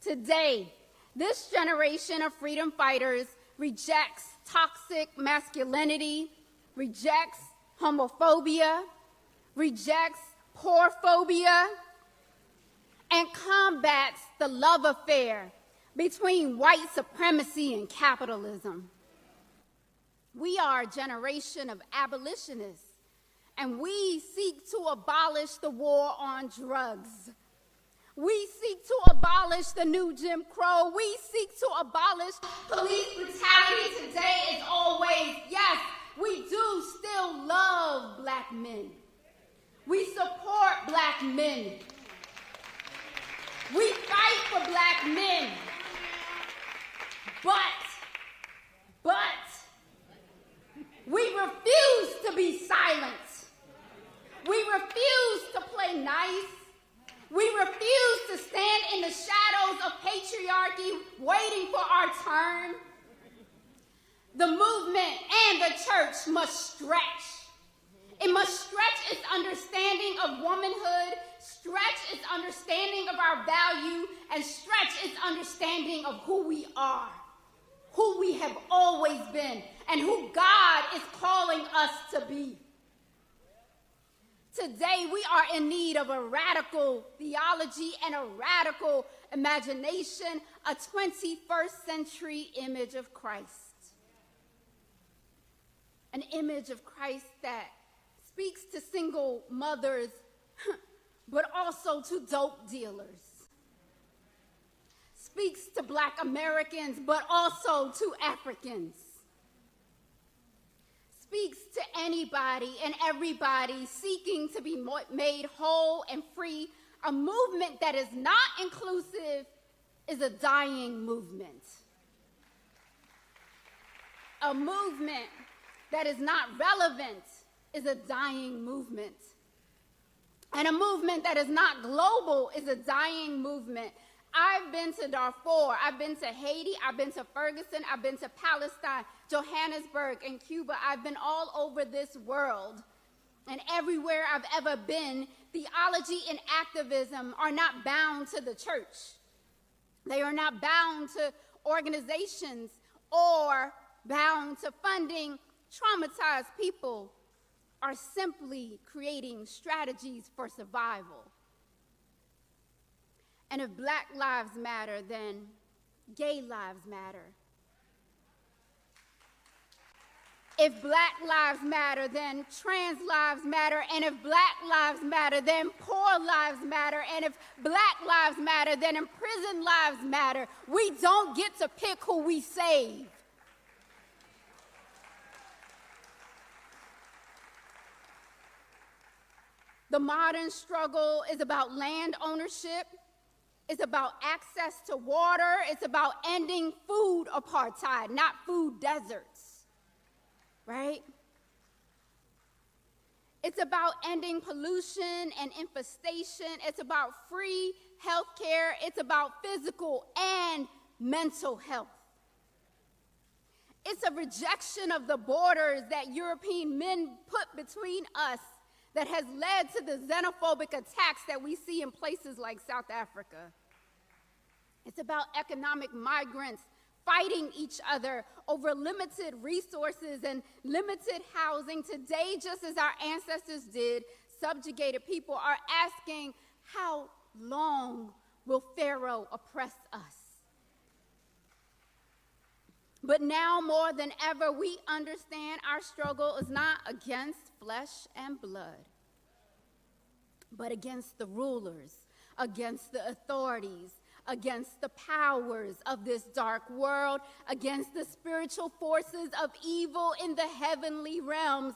Today, this generation of freedom fighters rejects toxic masculinity, rejects homophobia, rejects poorphobia, and combats the love affair between white supremacy and capitalism. We are a generation of abolitionists, and we seek to abolish the war on drugs. We seek to abolish the new Jim Crow. We seek to abolish police brutality today as always. Yes, we do still love black men. We support black men. We fight for black men. But we refuse to be silent. We refuse to play nice. We refuse to stand in the shadows of patriarchy waiting for our turn. The movement and the church must stretch. It must stretch its understanding of womanhood, stretch its understanding of our value, and stretch its understanding of who we are, who we have always been, and who God is calling us to be. Today, we are in need of a radical theology and a radical imagination, a 21st century image of Christ. An image of Christ that speaks to single mothers, but also to dope dealers. Speaks to black Americans, but also to Africans. Speaks to anybody and everybody seeking to be made whole and free. A movement that is not inclusive is a dying movement. A movement that is not relevant is a dying movement. And a movement that is not global is a dying movement. I've been to Darfur, I've been to Haiti, I've been to Ferguson, I've been to Palestine, Johannesburg, and Cuba. I've been all over this world. And everywhere I've ever been, theology and activism are not bound to the church. They are not bound to organizations or bound to funding traumatized people, are simply creating strategies for survival. And if Black lives matter, then gay lives matter. If Black lives matter, then trans lives matter. And if Black lives matter, then poor lives matter. And if Black lives matter, then imprisoned lives matter. We don't get to pick who we save. The modern struggle is about land ownership. It's about access to water. It's about ending food apartheid, not food deserts, right? It's about ending pollution and infestation. It's about free healthcare. It's about physical and mental health. It's a rejection of the borders that European men put between us that has led to the xenophobic attacks that we see in places like South Africa. It's about economic migrants fighting each other over limited resources and limited housing. Today, just as our ancestors did, subjugated people are asking, how long will Pharaoh oppress us? But now more than ever, we understand our struggle is not against flesh and blood, but against the rulers, against the authorities, against the powers of this dark world, against the spiritual forces of evil in the heavenly realms.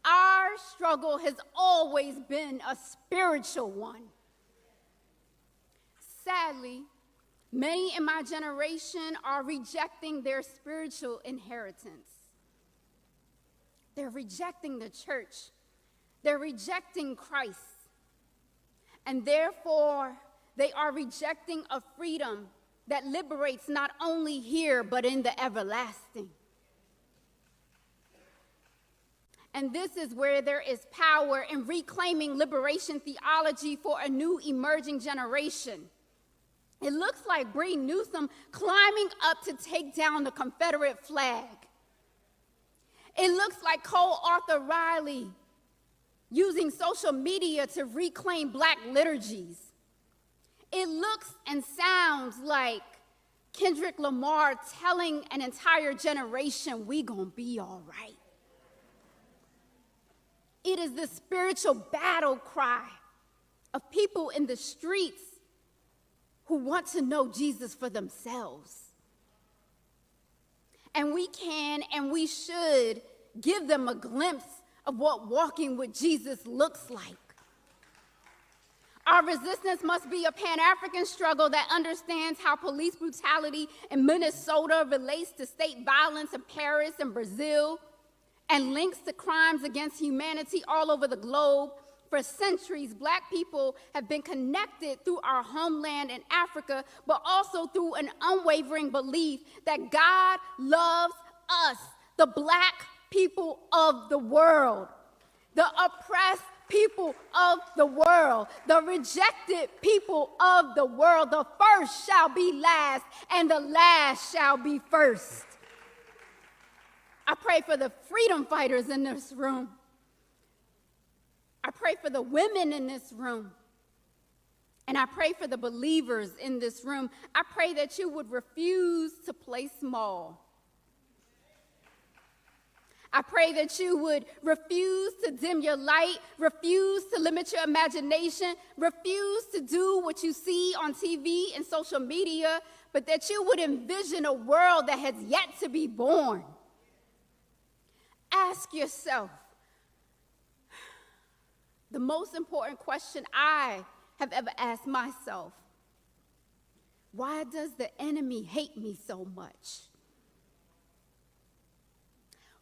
Our struggle has always been a spiritual one. Sadly, many in my generation are rejecting their spiritual inheritance. They're rejecting the church. They're rejecting Christ. And therefore, they are rejecting a freedom that liberates not only here, but in the everlasting. And this is where there is power in reclaiming liberation theology for a new emerging generation. It looks like Bree Newsom climbing up to take down the Confederate flag. It looks like Cole Arthur Riley using social media to reclaim black liturgies. It looks and sounds like Kendrick Lamar telling an entire generation, we gonna be all right. It is the spiritual battle cry of people in the streets who want to know Jesus for themselves. And we can and we should give them a glimpse of what walking with Jesus looks like. Our resistance must be a Pan-African struggle that understands how police brutality in Minnesota relates to state violence in Paris and Brazil, and links to crimes against humanity all over the globe. For centuries, black people have been connected through our homeland in Africa, but also through an unwavering belief that God loves us, the black people of the world, the oppressed people of the world, the rejected people of the world. The first shall be last, and the last shall be first. I pray for the freedom fighters in this room. I pray for the women in this room. And I pray for the believers in this room. I pray that you would refuse to play small. I pray that you would refuse to dim your light, refuse to limit your imagination, refuse to do what you see on TV and social media, but that you would envision a world that has yet to be born. Ask yourself the most important question I have ever asked myself: why does the enemy hate me so much?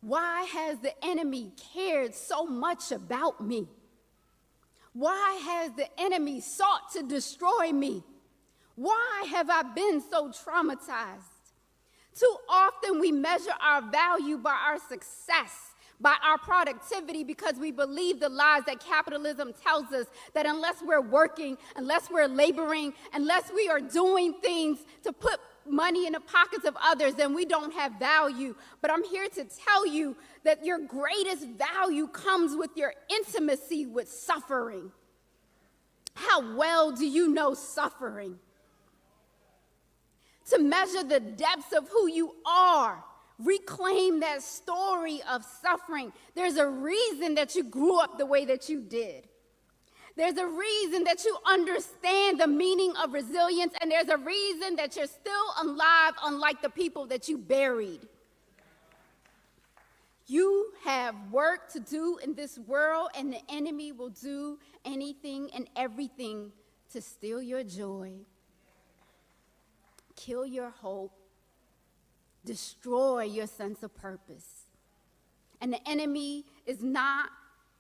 Why has the enemy cared so much about me? Why has the enemy sought to destroy me? Why have I been so traumatized? Too often we measure our value by our success, by our productivity, because we believe the lies that capitalism tells us, that unless we're working, unless we're laboring, unless we are doing things to put money in the pockets of others, then we don't have value. But I'm here to tell you that your greatest value comes with your intimacy with suffering. How well do you know suffering? To measure the depths of who you are, reclaim that story of suffering. There's a reason that you grew up the way that you did. There's a reason that you understand the meaning of resilience, and there's a reason that you're still alive, unlike the people that you buried. You have work to do in this world, and the enemy will do anything and everything to steal your joy, kill your hope, destroy your sense of purpose. And the enemy is not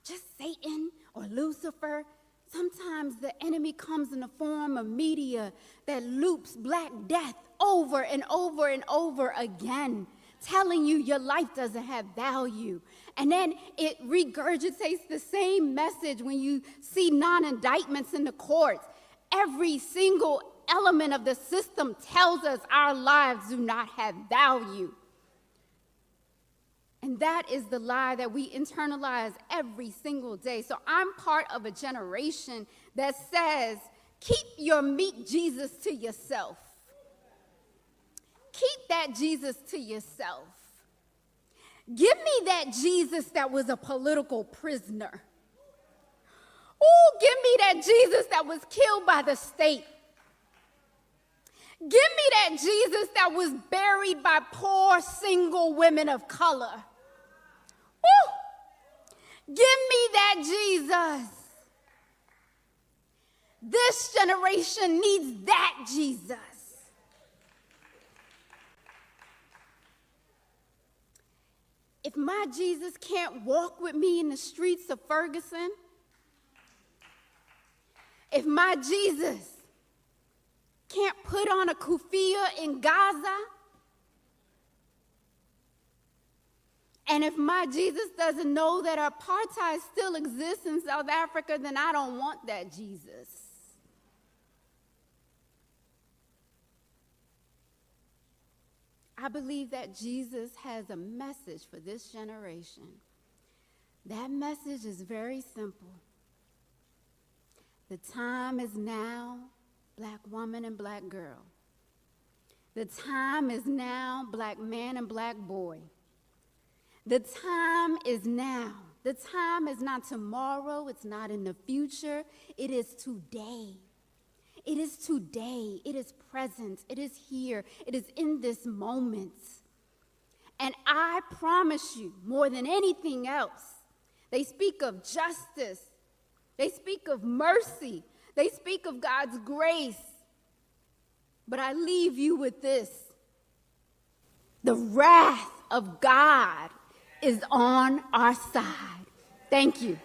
just Satan or Lucifer. Sometimes the enemy comes in the form of media that loops Black death over and over and over again, telling you your life doesn't have value. And then it regurgitates the same message when you see non-indictments in the courts. Every single element of the system tells us our lives do not have value. And that is the lie that we internalize every single day. So I'm part of a generation that says, keep your meek Jesus to yourself. Keep that that Jesus to yourself. Give me that Jesus that was a political prisoner. Oh, give me that Jesus that was killed by the state. Give me that Jesus that was buried by poor single women of color. Woo! Give me that Jesus. This generation needs that Jesus. If my Jesus can't walk with me in the streets of Ferguson, if my Jesus can't put on a kufiya in Gaza, and if my Jesus doesn't know that apartheid still exists in South Africa, then I don't want that Jesus. I believe that Jesus has a message for this generation. That message is very simple. The time is now, black woman and black girl. The time is now, black man and black boy. The time is now. The time is not tomorrow. It's not in the future. It is today. It is today. It is present. It is here. It is in this moment. And I promise you, more than anything else, they speak of justice. They speak of mercy. They speak of God's grace. But I leave you with this. The wrath of God is on our side. Thank you.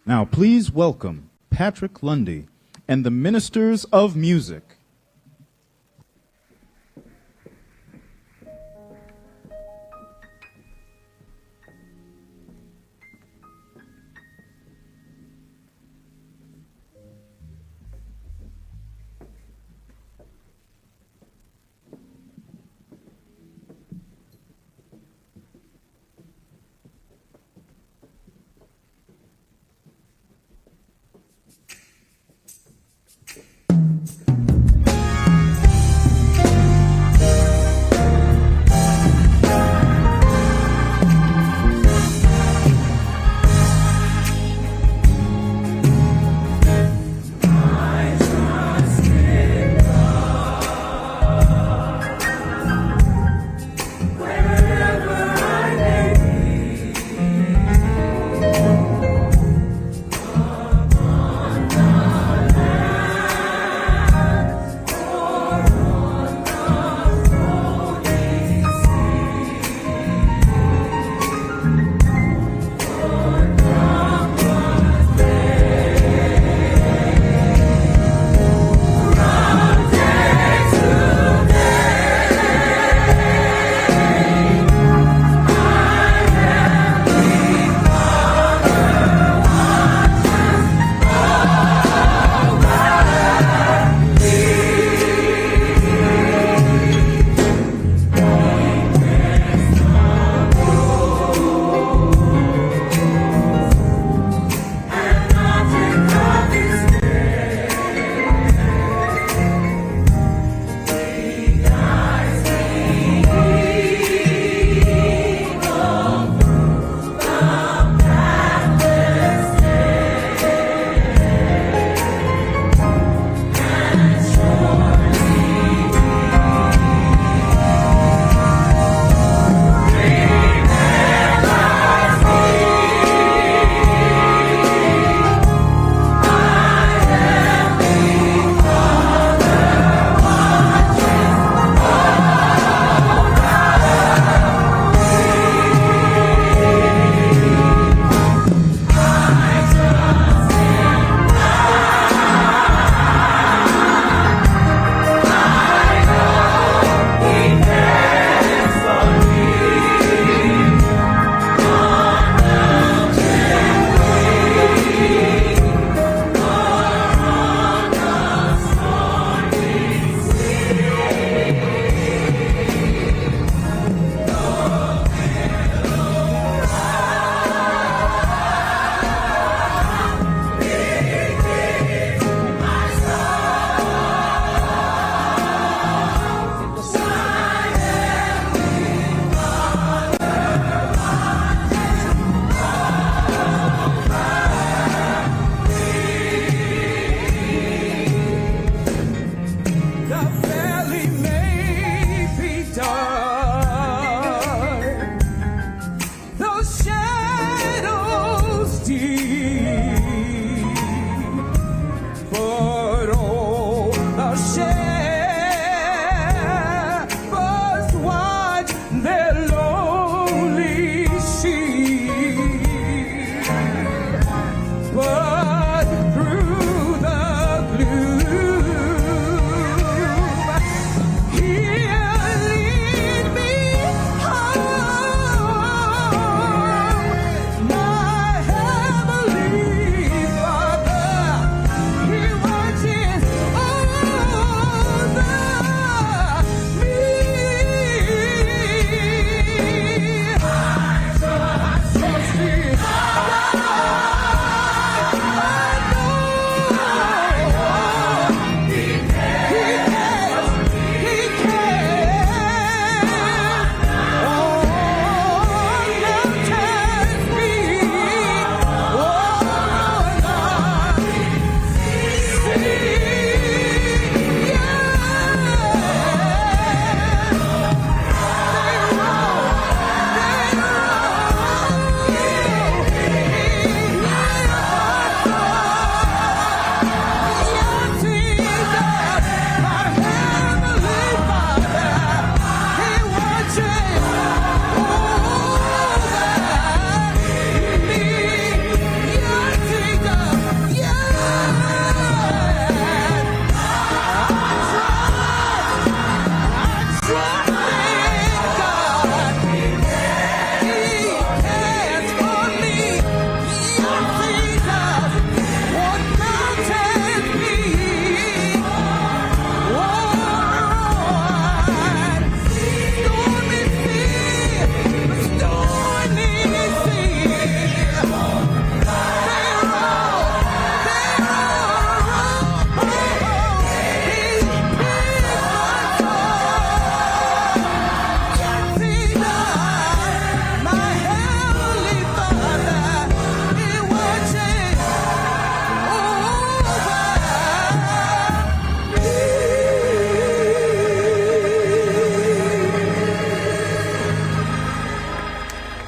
Now, please welcome Patrick Lundy and the Ministers of Music.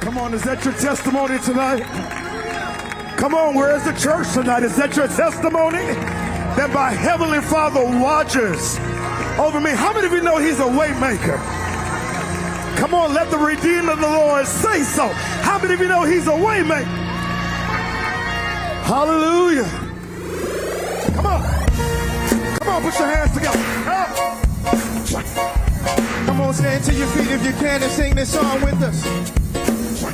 Come on, is that your testimony tonight? Come on, where is the church tonight? Is that your testimony? That my Heavenly Father watches over me. How many of you know He's a way maker? Come on, let the Redeemer of the Lord say so. How many of you know He's a way maker? Hallelujah. Come on. Come on, put your hands together. Come on, stand to your feet if you can and sing this song with us.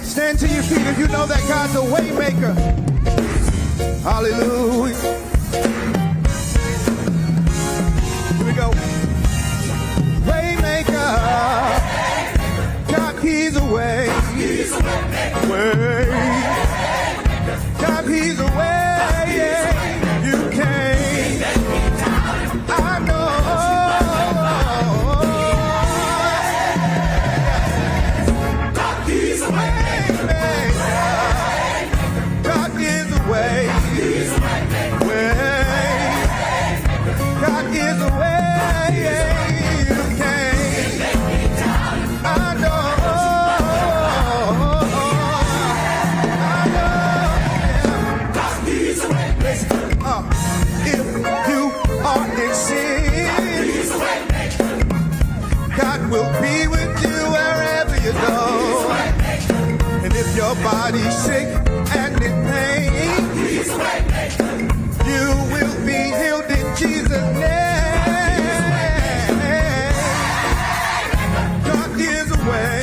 Stand to your feet if you know that God's a way maker. Hallelujah. Here we go. Way maker. God, He's a way. Way. God, He's a way. You came. I know. God, He's a way. God is a way. God is a way. You came. I know. God is a way. If you are in sin, God will be with you wherever you go. And if your body's sick and in pain, you will be healed in Jesus' name. God is a way.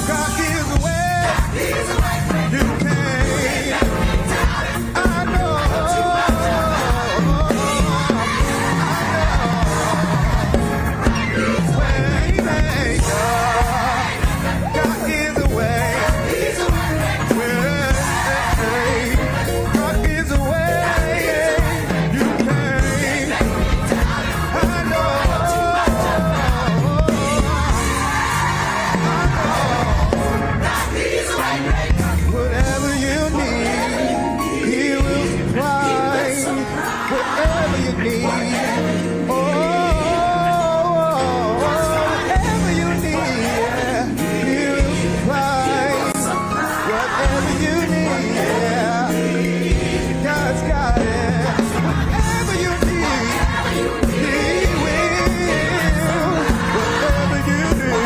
God is a way. You came. I know. God is a way. God is a way. You came. I know. Whatever you need, He will supply. Whatever you need. Oh, whatever you need, He will supply. Whatever you need, God's got it. Whatever you need, He will. Whatever you need.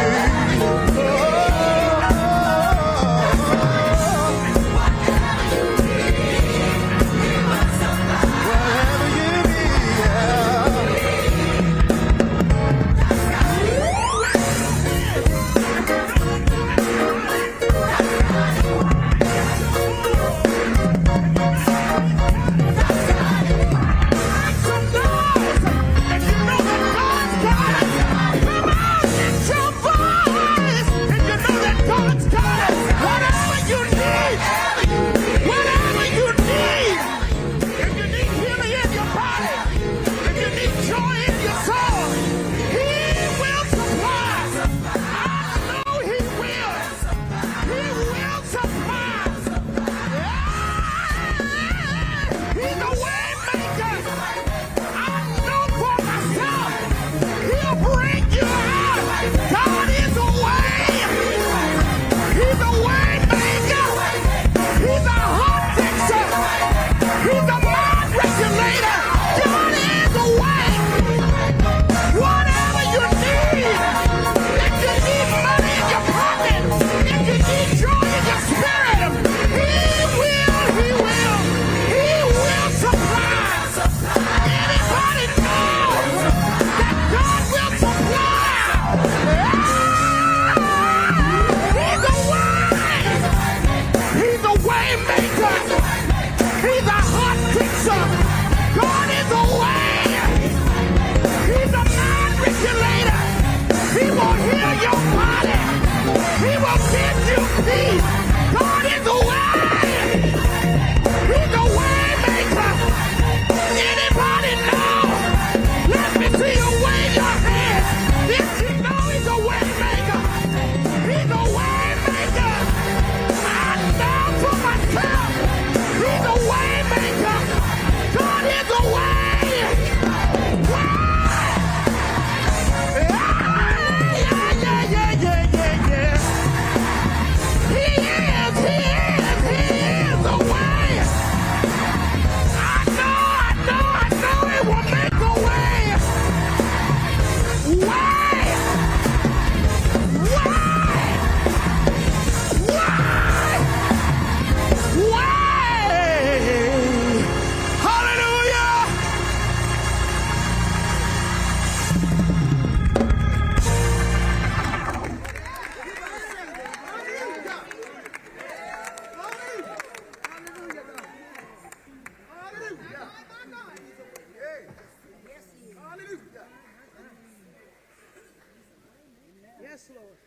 Yes, Lord.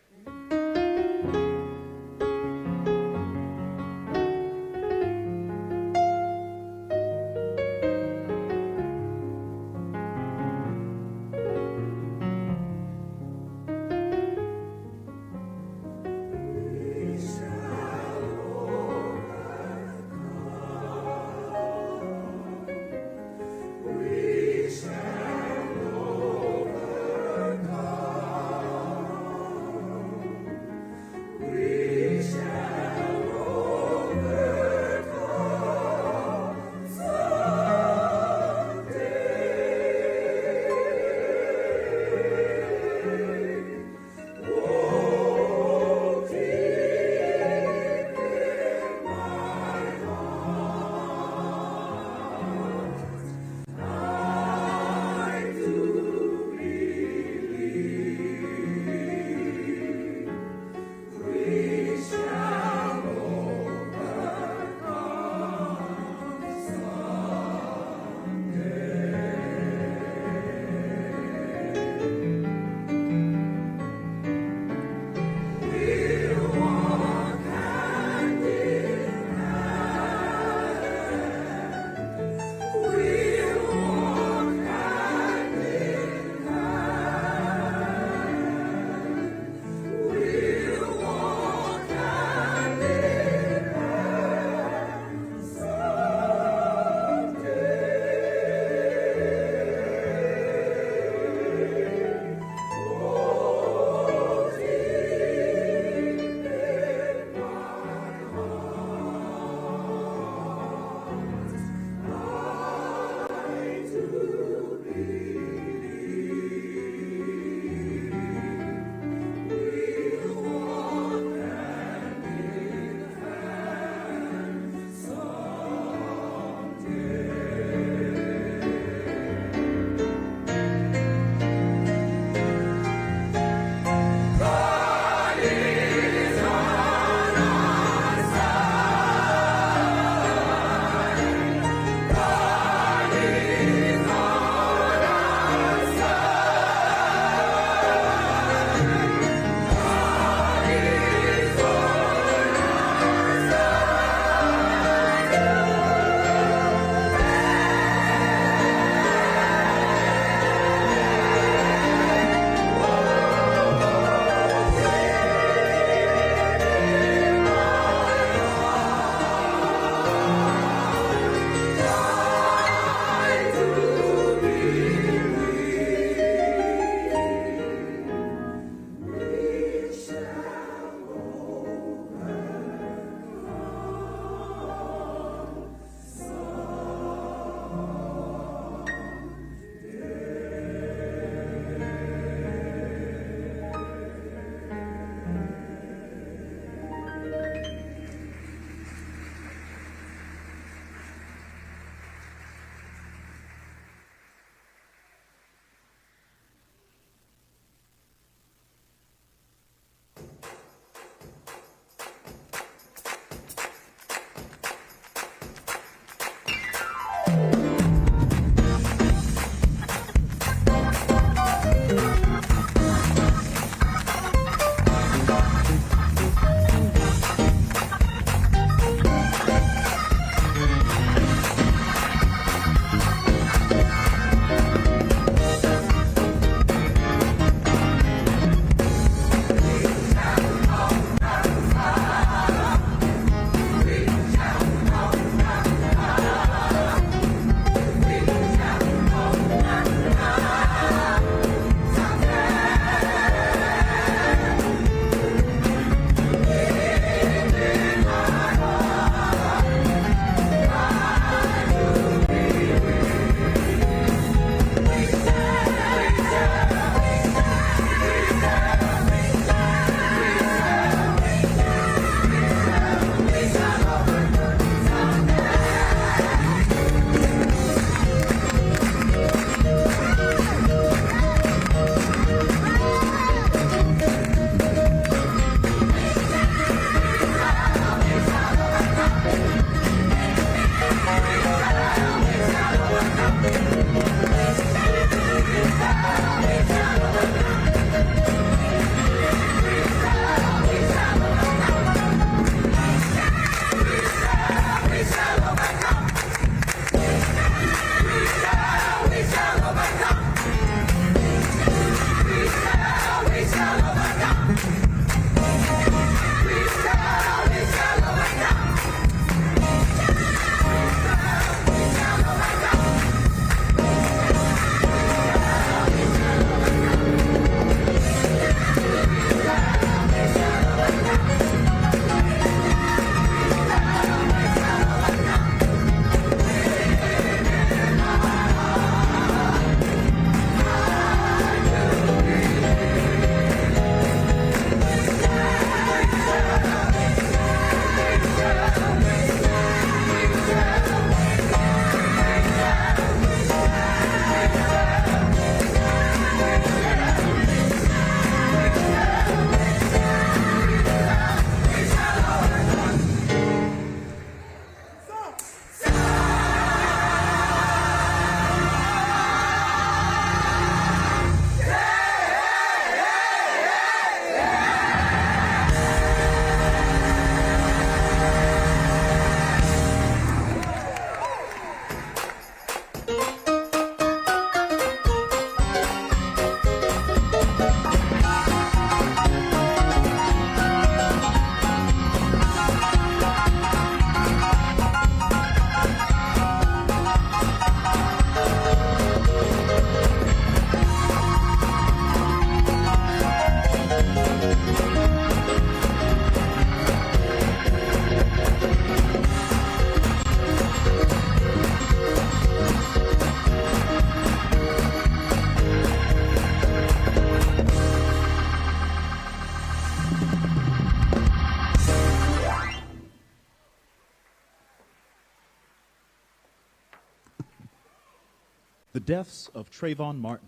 The deaths of Trayvon Martin,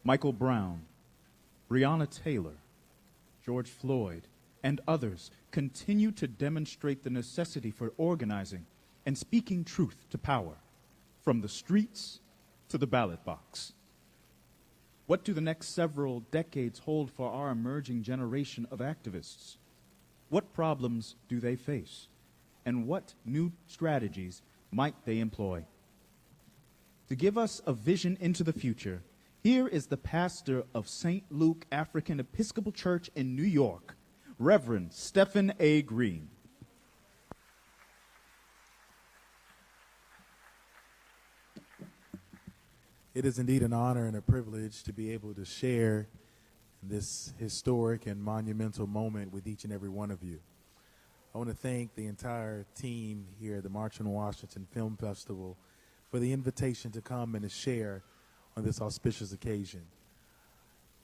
Michael Brown, Breonna Taylor, George Floyd, and others continue to demonstrate the necessity for organizing and speaking truth to power, from the streets to the ballot box. What do the next several decades hold for our emerging generation of activists? What problems do they face? And what new strategies might they employ? To give us a vision into the future, here is the pastor of St. Luke African Episcopal Church in New York, Reverend Stephen A. Green. It is indeed an honor and a privilege to be able to share this historic and monumental moment with each and every one of you. I want to thank the entire team here at the March on Washington Film Festival for the invitation to come and to share on this auspicious occasion.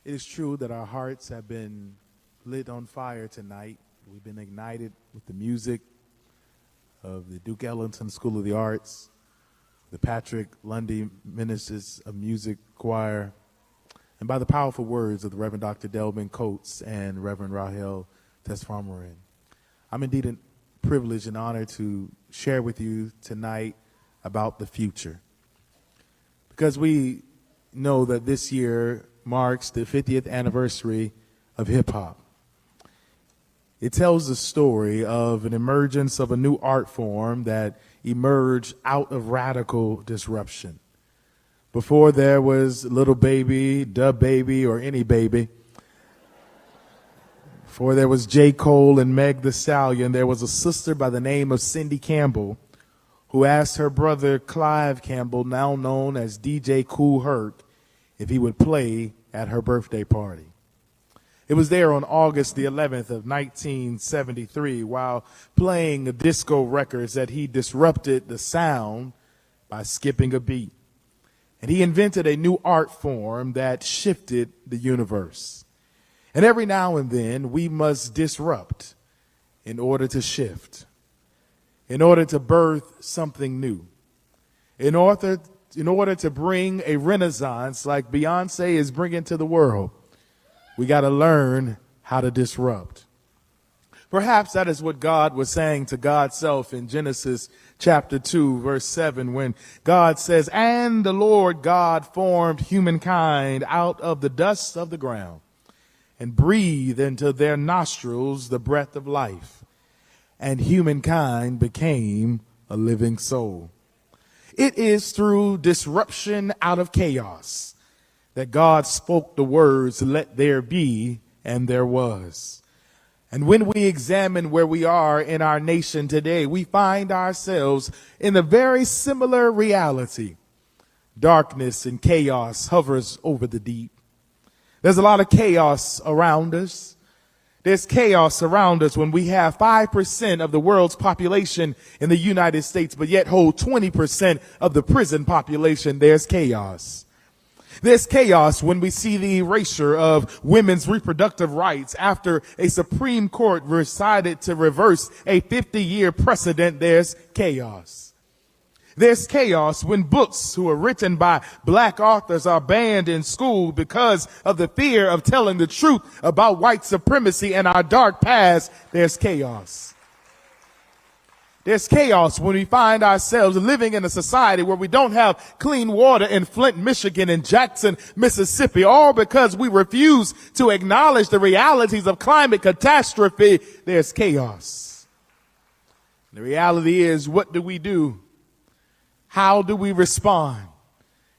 It is true that our hearts have been lit on fire tonight. We've been ignited with the music of the Duke Ellington School of the Arts, the Patrick Lundy Ministers of Music Choir, and by the powerful words of the Reverend Dr. Delvin Coates and Reverend Rahel Tesfamarin. I'm indeed privileged and honored to share with you tonight about the future, because we know that this year marks the 50th anniversary of hip-hop. It tells the story of an emergence of a new art form that emerged out of radical disruption. Before there was Little Baby, Dub Baby, or any baby. Before there was J. Cole and Meg Thee Stallion, there was a sister by the name of Cindy Campbell who asked her brother Clive Campbell, now known as DJ Kool Herc, if he would play at her birthday party. It was there on August the 11th of 1973, while playing disco records, that he disrupted the sound by skipping a beat. And he invented a new art form that shifted the universe. And every now and then, we must disrupt in order to shift, in order to birth something new, in order to bring a renaissance like Beyonce is bringing to the world. We got to learn how to disrupt. Perhaps that is what God was saying to God's self in Genesis chapter 2, verse 7, when God says, "And the Lord God formed humankind out of the dust of the ground and breathed into their nostrils the breath of life, and humankind became a living soul." It is through disruption out of chaos that God spoke the words, "Let there be," and there was. And when we examine where we are in our nation today, we find ourselves in a very similar reality. Darkness and chaos hovers over the deep. There's a lot of chaos around us. There's chaos around us when we have 5% of the world's population in the United States, but yet hold 20% of the prison population. There's chaos. There's chaos when we see the erasure of women's reproductive rights after a Supreme Court decided to reverse a 50-year precedent. There's chaos. There's chaos when books who are written by black authors are banned in school because of the fear of telling the truth about white supremacy and our dark past. There's chaos. There's chaos when we find ourselves living in a society where we don't have clean water in Flint, Michigan, and Jackson, Mississippi, all because we refuse to acknowledge the realities of climate catastrophe. There's chaos. The reality is, what do we do? How do we respond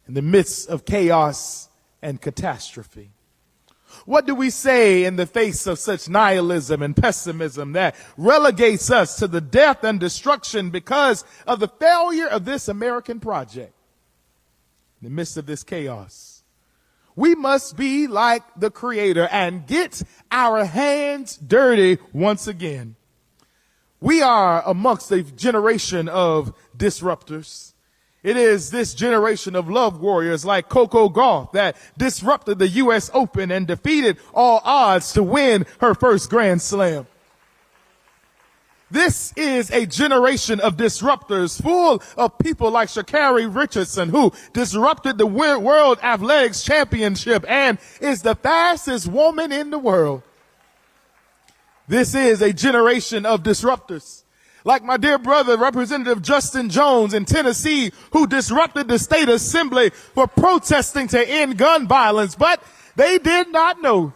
in the midst of chaos and catastrophe? What do we say in the face of such nihilism and pessimism that relegates us to the death and destruction because of the failure of this American project? In the midst of this chaos, we must be like the Creator and get our hands dirty once again. We are amongst a generation of disruptors. It is this generation of love warriors like Coco Gauff that disrupted the U.S. Open and defeated all odds to win her first Grand Slam. This is a generation of disruptors full of people like Sha'Carri Richardson, who disrupted the World Athletics Championship and is the fastest woman in the world. This is a generation of disruptors like my dear brother, Representative Justin Jones in Tennessee, who disrupted the state assembly for protesting to end gun violence. But they did not know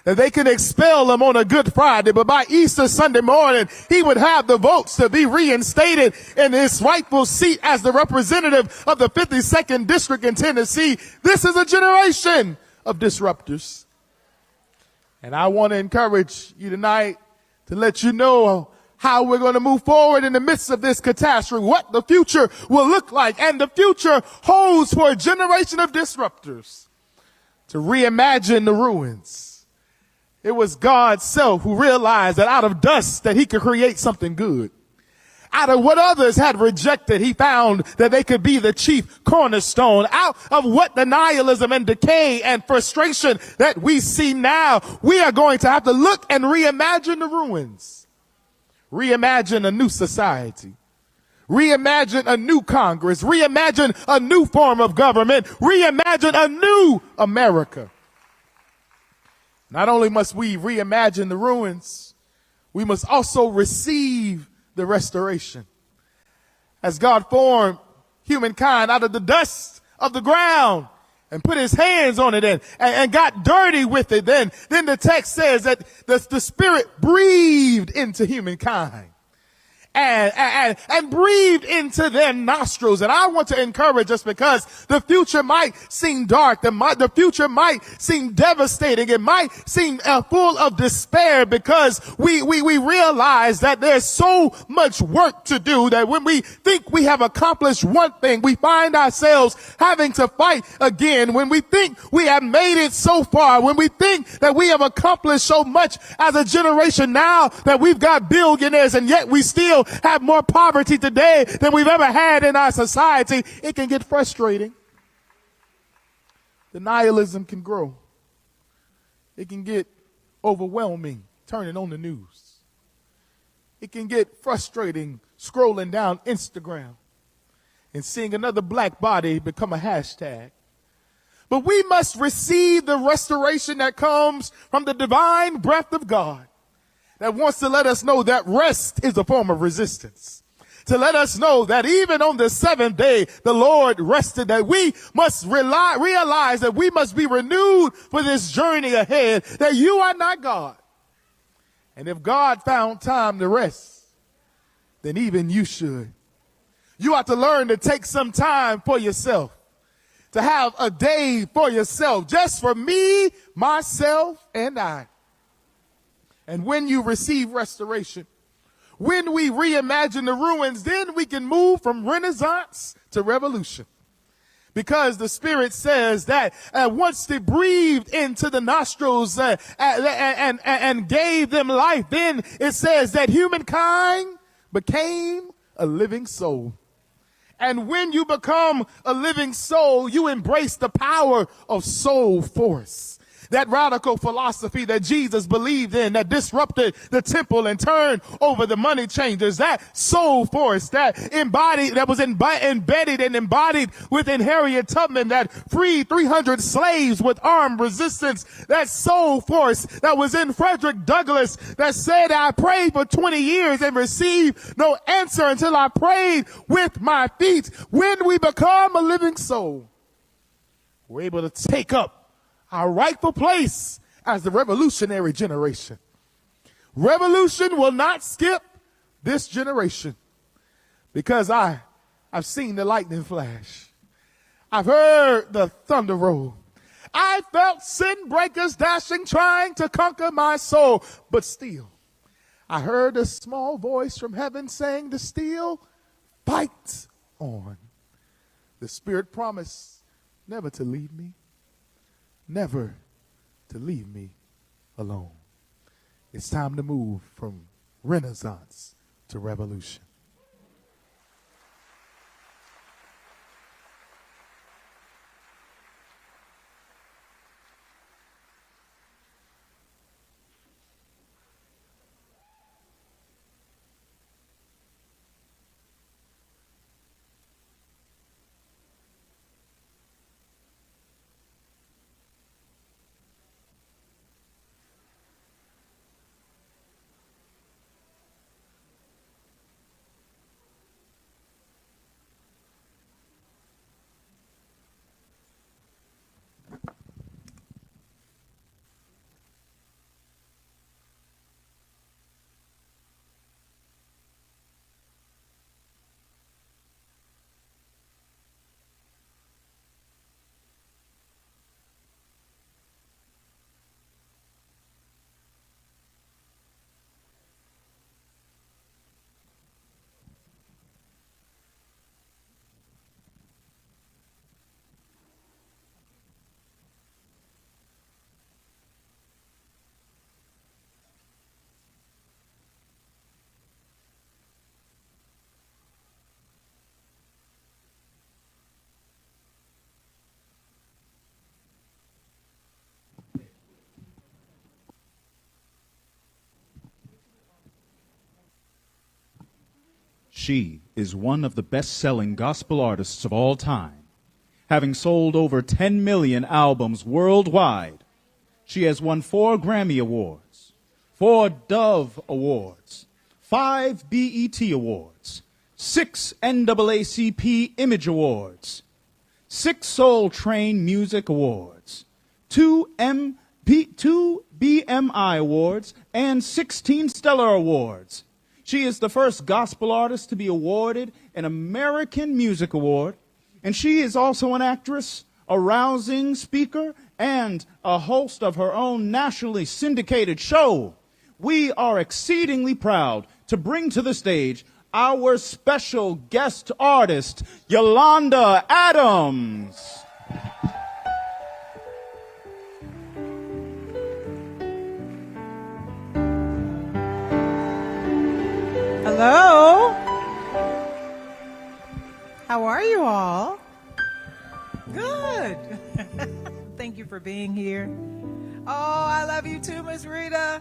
that they could expel him on a Good Friday, but by Easter Sunday morning, he would have the votes to be reinstated in his rightful seat as the representative of the 52nd District in Tennessee. This is a generation of disruptors. And I want to encourage you tonight to let you know how we're going to move forward in the midst of this catastrophe, what the future will look like. And the future holds for a generation of disruptors to reimagine the ruins. It was God's self who realized that out of dust that he could create something good. Out of what others had rejected, he found that they could be the chief cornerstone. Out of what the nihilism and decay and frustration that we see now, we are going to have to look and reimagine the ruins. Reimagine a new society. Reimagine a new Congress. Reimagine a new form of government. Reimagine a new America. Not only must we reimagine the ruins, we must also receive the restoration. As God formed humankind out of the dust of the ground and put his hands on it and got dirty with it, then the text says that the Spirit breathed into humankind and breathed into their nostrils. And I want to encourage us, because the future might seem dark, the future might seem devastating, it might seem full of despair, because we realize that there's so much work to do that when we think we have accomplished one thing, we find ourselves having to fight again. When we think we have made it so far, when we think that we have accomplished so much as a generation now, that we've got billionaires, and yet we still have more poverty today than we've ever had in our society, it can get frustrating. The nihilism can grow. It can get overwhelming turning on the news. It can get frustrating scrolling down Instagram and seeing another black body become a hashtag. But we must receive the restoration that comes from the divine breath of God, that wants to let us know that rest is a form of resistance. To let us know that even on the seventh day, the Lord rested, that we must realize that we must be renewed for this journey ahead, that you are not God. And if God found time to rest, then even you should. You ought to learn to take some time for yourself, to have a day for yourself, just for me, myself, and I. And when you receive restoration, when we reimagine the ruins, then we can move from Renaissance to revolution. Because the Spirit says that once they breathed into the nostrils and gave them life, then it says that humankind became a living soul. And when you become a living soul, you embrace the power of soul force. That radical philosophy that Jesus believed in, that disrupted the temple and turned over the money changers, that soul force that was embedded and embodied within Harriet Tubman, that freed 300 slaves with armed resistance, that soul force that was in Frederick Douglass, that said, I prayed for 20 years and received no answer until I prayed with my feet. When we become a living soul, we're able to take up our rightful place as the revolutionary generation. Revolution will not skip this generation, because I've seen the lightning flash. I've heard the thunder roll. I felt sin breakers dashing, trying to conquer my soul. But still, I heard a small voice from heaven saying to still fight on. The Spirit promised never to leave me, never to leave me alone. It's time to move from Renaissance to revolution. She is one of the best-selling gospel artists of all time, having sold over 10 million albums worldwide. She has won 4 Grammy Awards, 4 Dove Awards, 5 BET Awards, 6 NAACP Image Awards, 6 Soul Train Music Awards, 2 BMI Awards, and 16 Stellar Awards. She is the first gospel artist to be awarded an American Music Award, and she is also an actress, a rousing speaker, and a host of her own nationally syndicated show. We are exceedingly proud to bring to the stage our special guest artist, Yolanda Adams. Hello. How are you all? Good. Thank you for being here. Oh, I love you too, Miss Rita.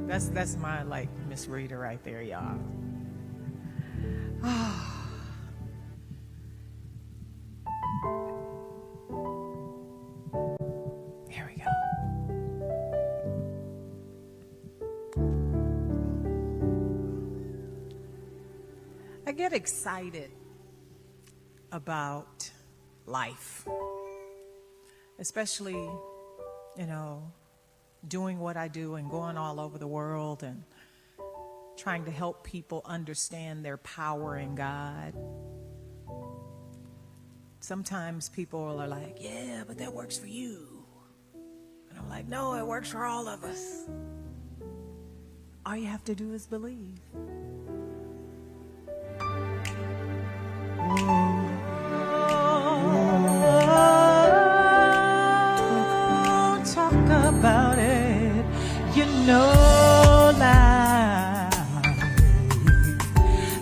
That's my Miss Rita right there, y'all. Here we go. I get excited about life, especially, doing what I do and going all over the world and trying to help people understand their power in God. Sometimes people are like, yeah, but that works for you. And I'm like, no, it works for all of us. All you have to do is believe. Talk about it,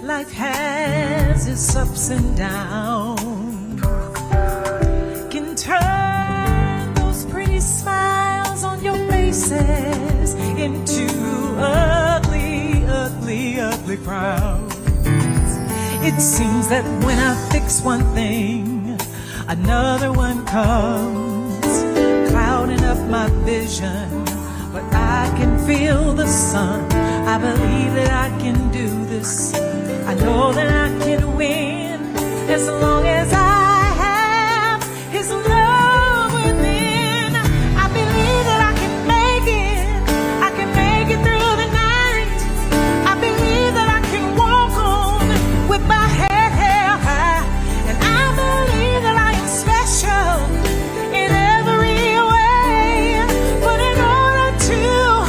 life has its ups and downs, can turn those pretty smiles on your faces into ugly, ugly, ugly frowns. It seems that when I fix one thing, another one comes, clouding up my vision, but I can feel the sun. I believe that I can do this. I know that I can win as long as I have His love within. I believe that I can make it. I can make it through the night. I believe that I can walk on with my head held high. And I believe that I am special in every way. But in order to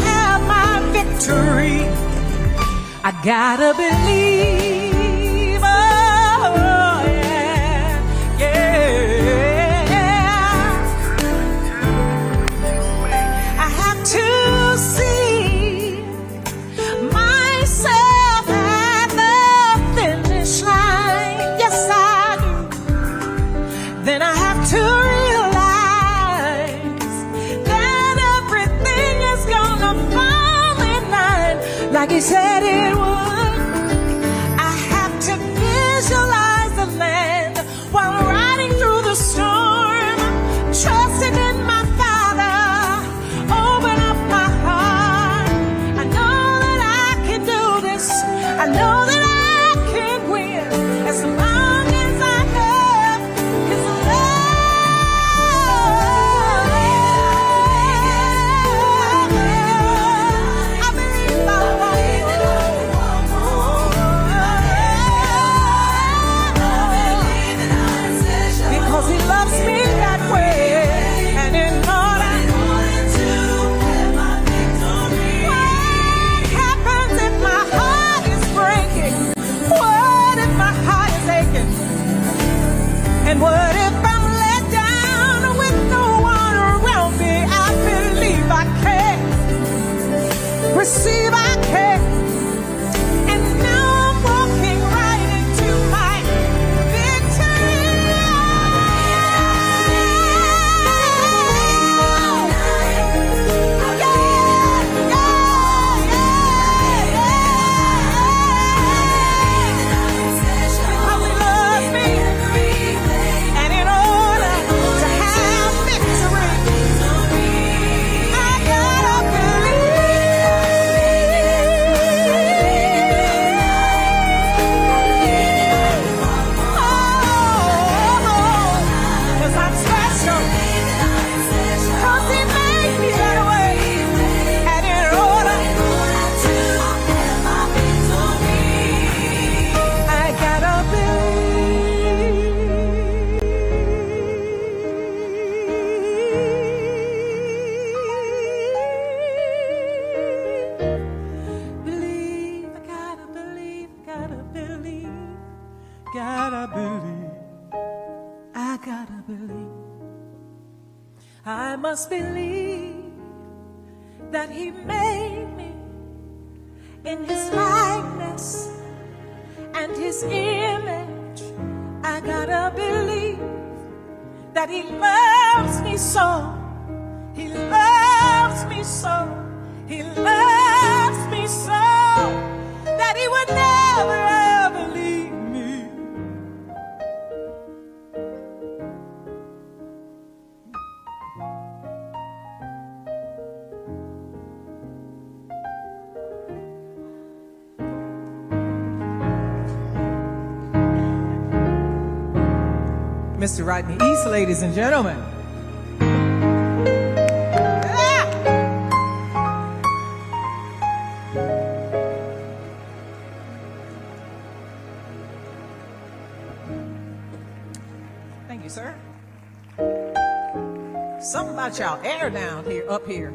have my victory, I gotta believe, oh yeah, yeah. I have to see myself at the finish line. Yes, I do. Then I have to realize that everything is gonna fall in line like He said it would. I have to visualize the land while riding through the storm, trusting in my Father. Open up my heart. I know that I can do this. I know that I can win as long as I have His love. I believe I because He loves me that way. And in order to have my victory, what happens if my heart is breaking? What if my heart is aching? And what if I'm let down with no one around me? I believe I can receive, I can. And now I'm walking right into my victory. I must believe that he made me in his likeness and his image. I gotta believe that he loves me so. He loves me so. He loves me so that he would never ever leave me. Mr. Rodney East, ladies and gentlemen. Thank you, sir. Something about y'all air down here, up here.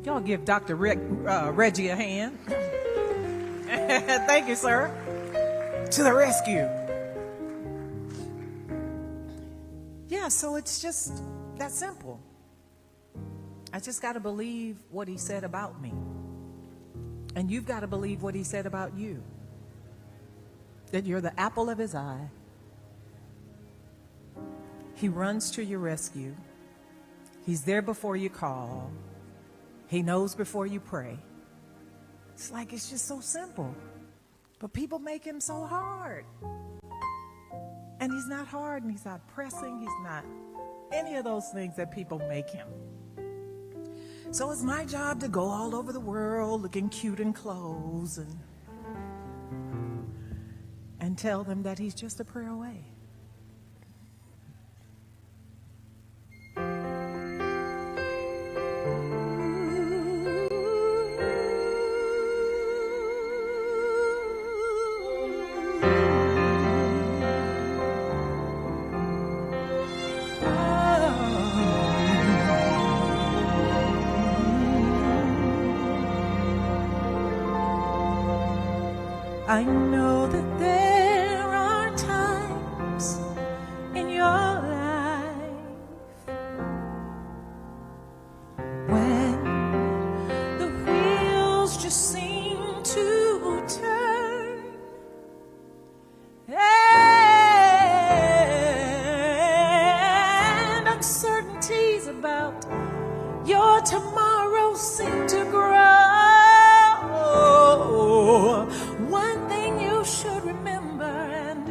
Y'all give Dr. Reggie a hand. Thank you, sir. To the rescue. Yeah, so it's just that simple. I just got to believe what he said about me. And you've got to believe what he said about you. That you're the apple of his eye. He runs to your rescue. He's there before you call. He knows before you pray. It's like it's just so simple. But people make him so hard. And he's not hard, and he's not pressing. He's not any of those things that people make him. So it's my job to go all over the world looking cute in clothes and tell them that he's just a prayer away. I know that there are times in your life when the wheels just seem to turn, and uncertainties about your tomorrow seem to grow. One thing you should remember, and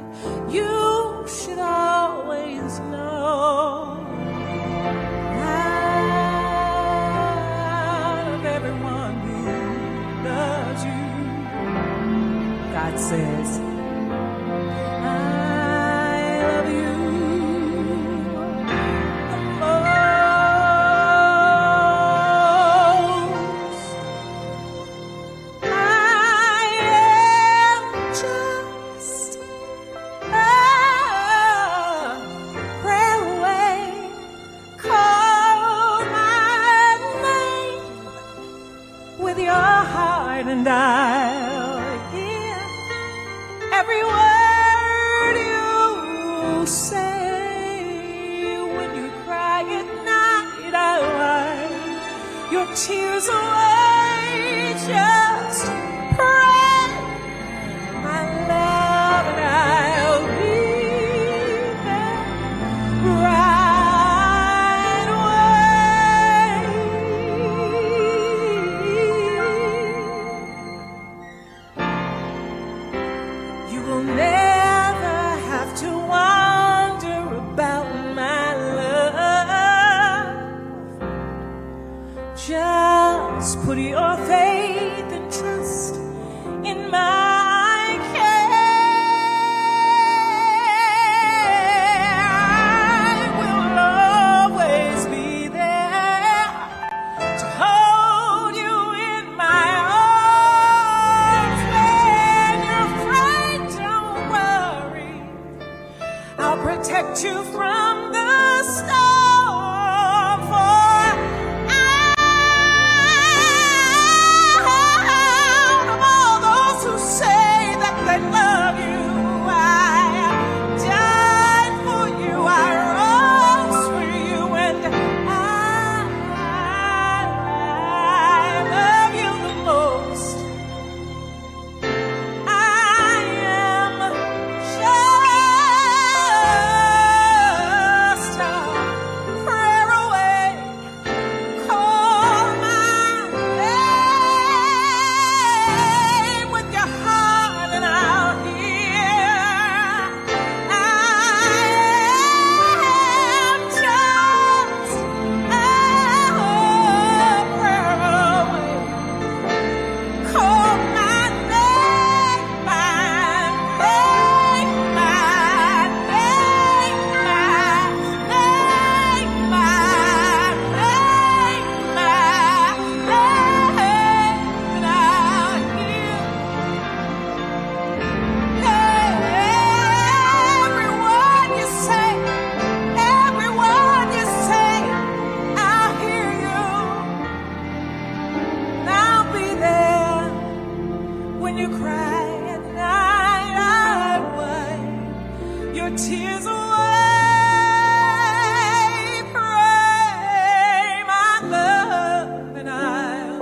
you should always know, out of everyone who loves you, God says, I love you the most. I am just a prayer away. Call my name with your heart, and I'll hear every word you say. When you cry at night, I'll wipe your tears away. Just pray, my love, and I'll be there right away. You will never have to wonder about my love. Just put your faith and trust in my care. I will always be there to hold you in my arms. When you're afraid, don't worry, I'll protect you from the storm. For out of all those who say that they love tears away. Pray, my love, and I'll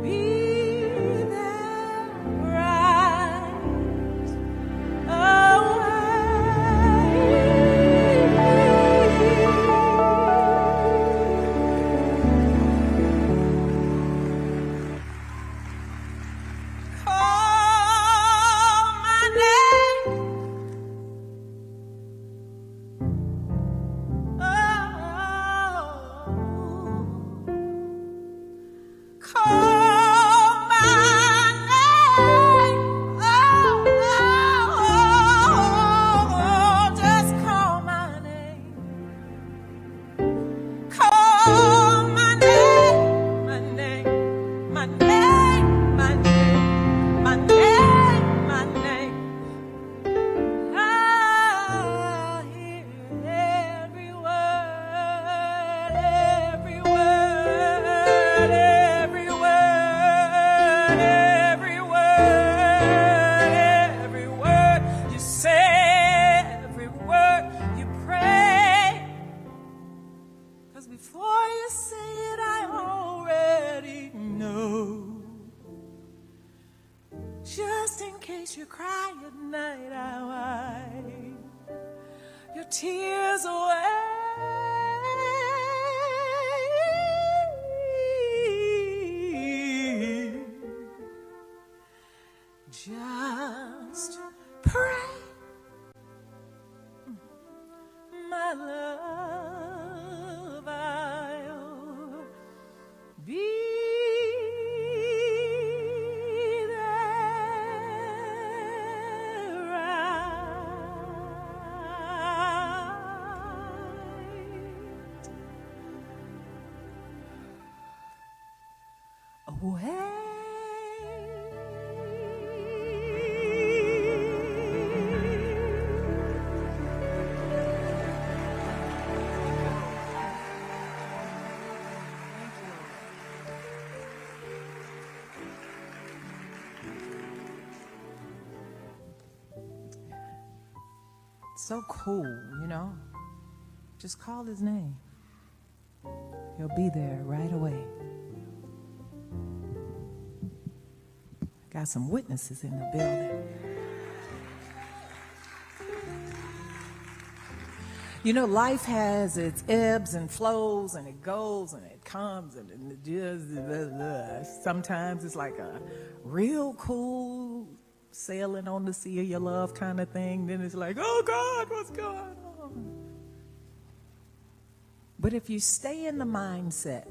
be there right away. Call my name. Call my name. Just call my name. Call my name. My name. My name. My name. My name. My name. I hear every word, every word, every word, every word, every word you say, every word you pray. 'Cause before you say it, I already know. Just in case you cry at night, I'll wipe your tears away. Just pray, my love, I'll be there right away. So cool, you know? Just call his name. He'll be there right away. Got some witnesses in the building. You know, life has its ebbs and flows, and it goes and it comes, and it just blah, blah. Sometimes it's like a real cool sailing on the sea of your love kind of thing. Then it's like, oh God, what's going on? But if you stay in the mindset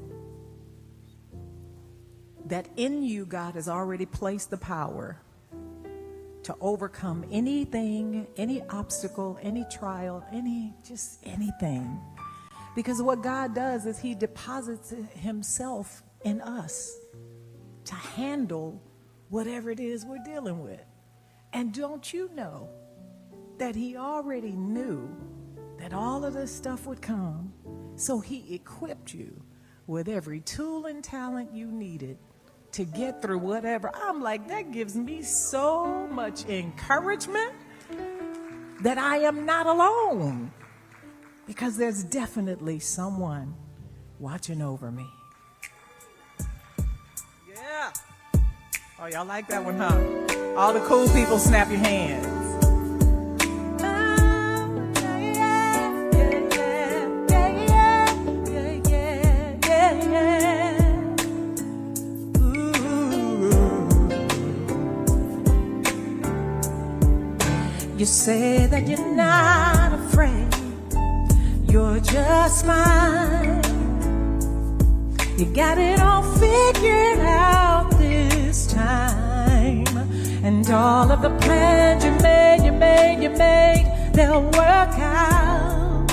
that in you God has already placed the power to overcome anything, any obstacle, any trial, just anything. Because what God does is he deposits himself in us to handle whatever it is we're dealing with. And don't you know that he already knew that all of this stuff would come, so he equipped you with every tool and talent you needed to get through whatever. I'm like, that gives me so much encouragement that I am not alone, because there's definitely someone watching over me. Yeah. Oh, y'all like that one, huh? All the cool people, snap your hands. You say that you're not afraid, you're just mine. You got it all figured out this time. And all of the plans you made, they'll work out.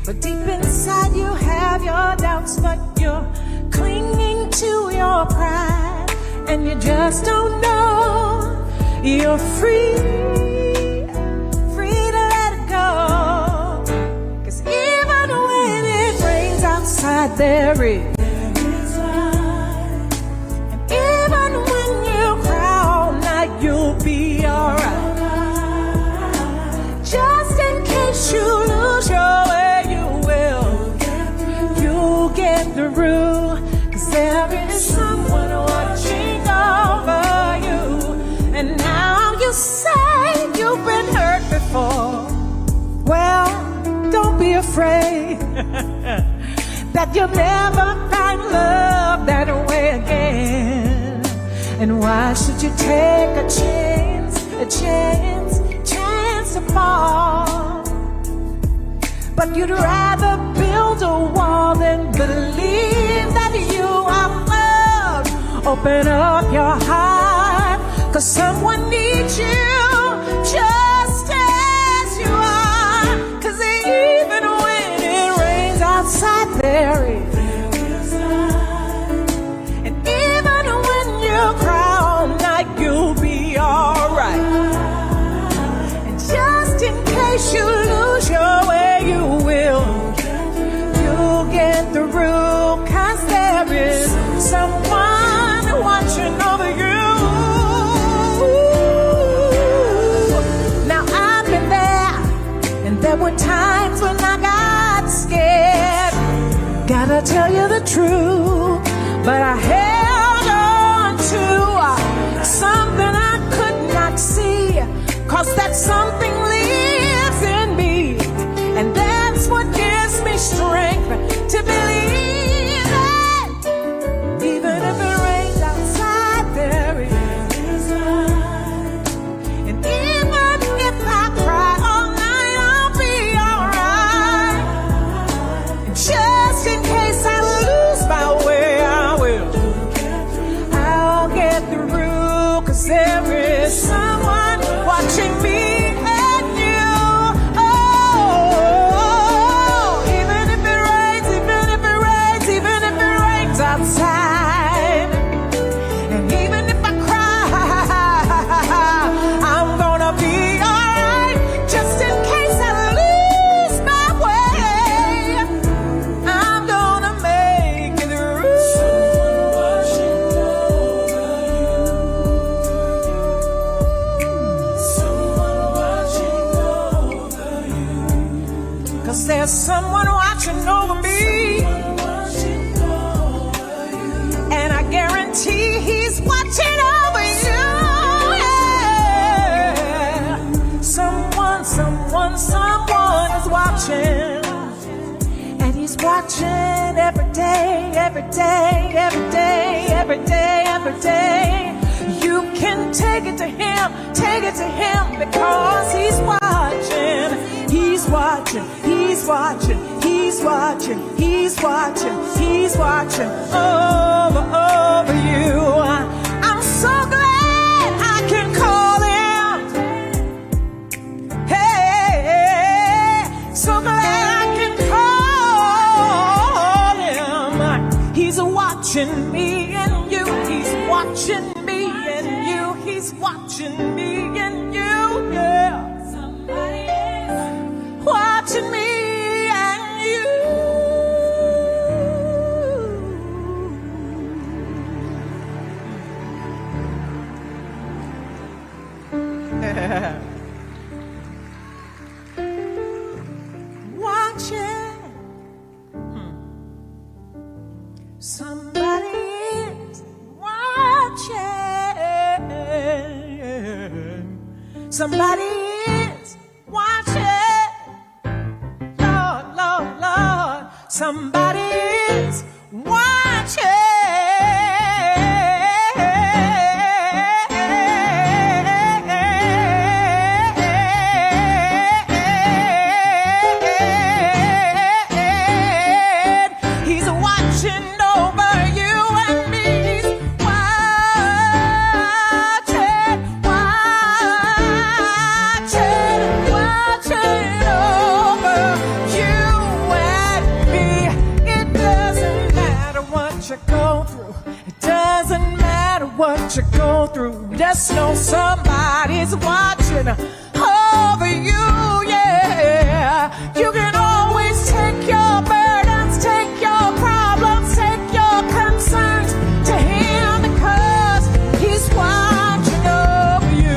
But deep inside you have your doubts, but you're clinging to your pride. And you just don't know you're free to let it go. 'Cause even when it rains outside, there is light. And even when you cry all night, you'll be alright. through, 'cause there is someone watching over you. And now you say you've been hurt before. Well, don't be afraid that you'll never find love that way again. And why should you take a chance to fall? But you'd rather build a wall than believe that you are loved. Open up your heart, 'cause someone needs you just as you are. 'Cause even when it rains outside, there is light. And even when you cry all night, you'll be alright. And just in case you lose your way, you'll get through, 'cause there is someone watching over you. Now I've been there, and there were times when I got scared. Gotta tell you the truth, but I held on to something I could not see, 'cause that something lives in me, and that's what gives me strength to believe that even if it rains outside, there is light. And even if I cry all night, I'll be alright. And just in case I lose my way, I'll get through, 'cause there is someone watching me. Outside, and even if I cry, I'm gonna be alright. Just in case I lose my way, I'm gonna make it through. Someone watching over you. Someone watching over you. 'Cause there's someone watching over me. Guarantee he's watching over you. Yeah. Someone is watching. And he's watching every day, every day, every day, every day, every day. You can take it to him, because he's watching. He's watching, he's watching, he's watching, he's watching, he's watching over you. I'm so glad I can call him. Hey, so glad I can call him. He's watching me and you. He's watching me and you. He's watching me and you. Yeah. Somebody is watching me and you. Watching. Somebody is watching. Somebody is watching. Lord, Lord, Lord. Somebody is watching. He's watching over you and me. He's watching, watching over you and me. It doesn't matter what you go through. It doesn't matter what you go through. Just know somebody's watching over you, yeah. You can always take your burdens, take your problems, take your concerns to him, because he's watching over you.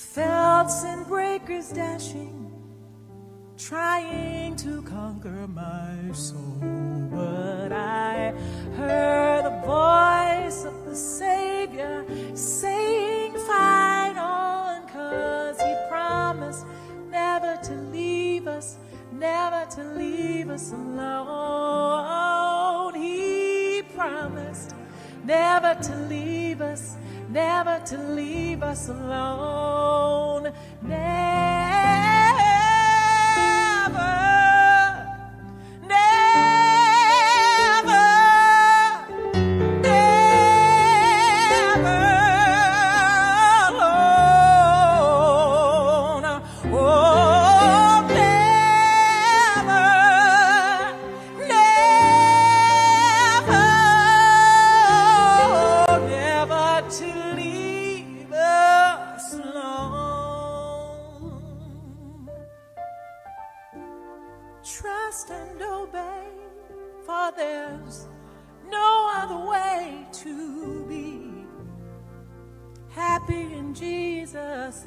felt sin breakers dashing, trying to conquer my soul. But I heard the voice of the Savior saying, fight on, 'cause he promised never to leave us, never to leave us alone. He promised never to leave us, never to leave us alone. Trust and obey, for there's no other way to be happy in Jesus.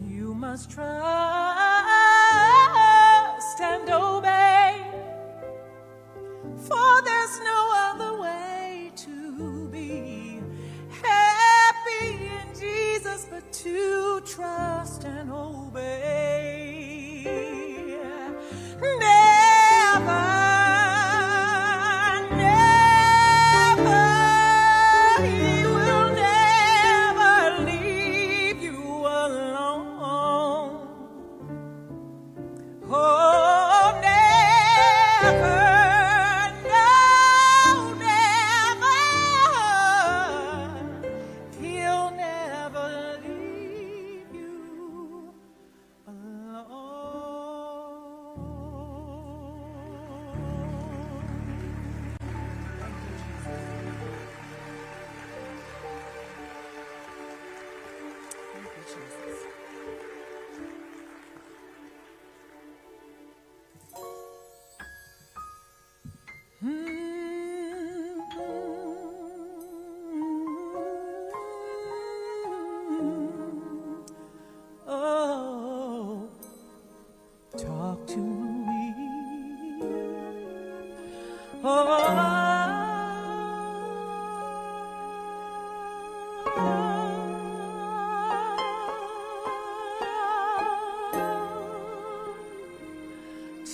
You must trust and obey, for there's no other way to be happy in Jesus but to trust and obey. Oh, talk to me.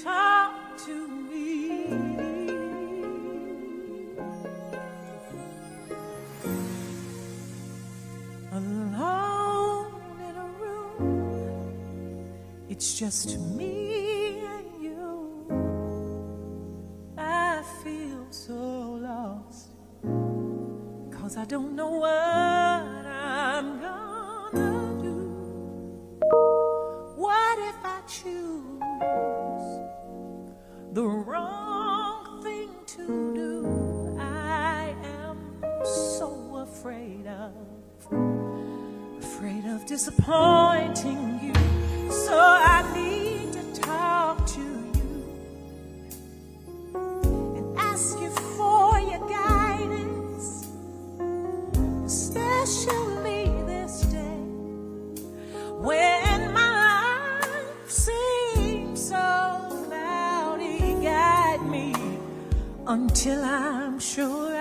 Talk to me. Alone in a room, it's just me and you. I feel so lost, 'cause I don't know what I'm gonna do. What if I choose the wrong thing to do? I am so afraid of disappointing you. So I need to talk to you and ask you for your guidance, especially this day when my life seems so cloudy. Guide me until I'm sure I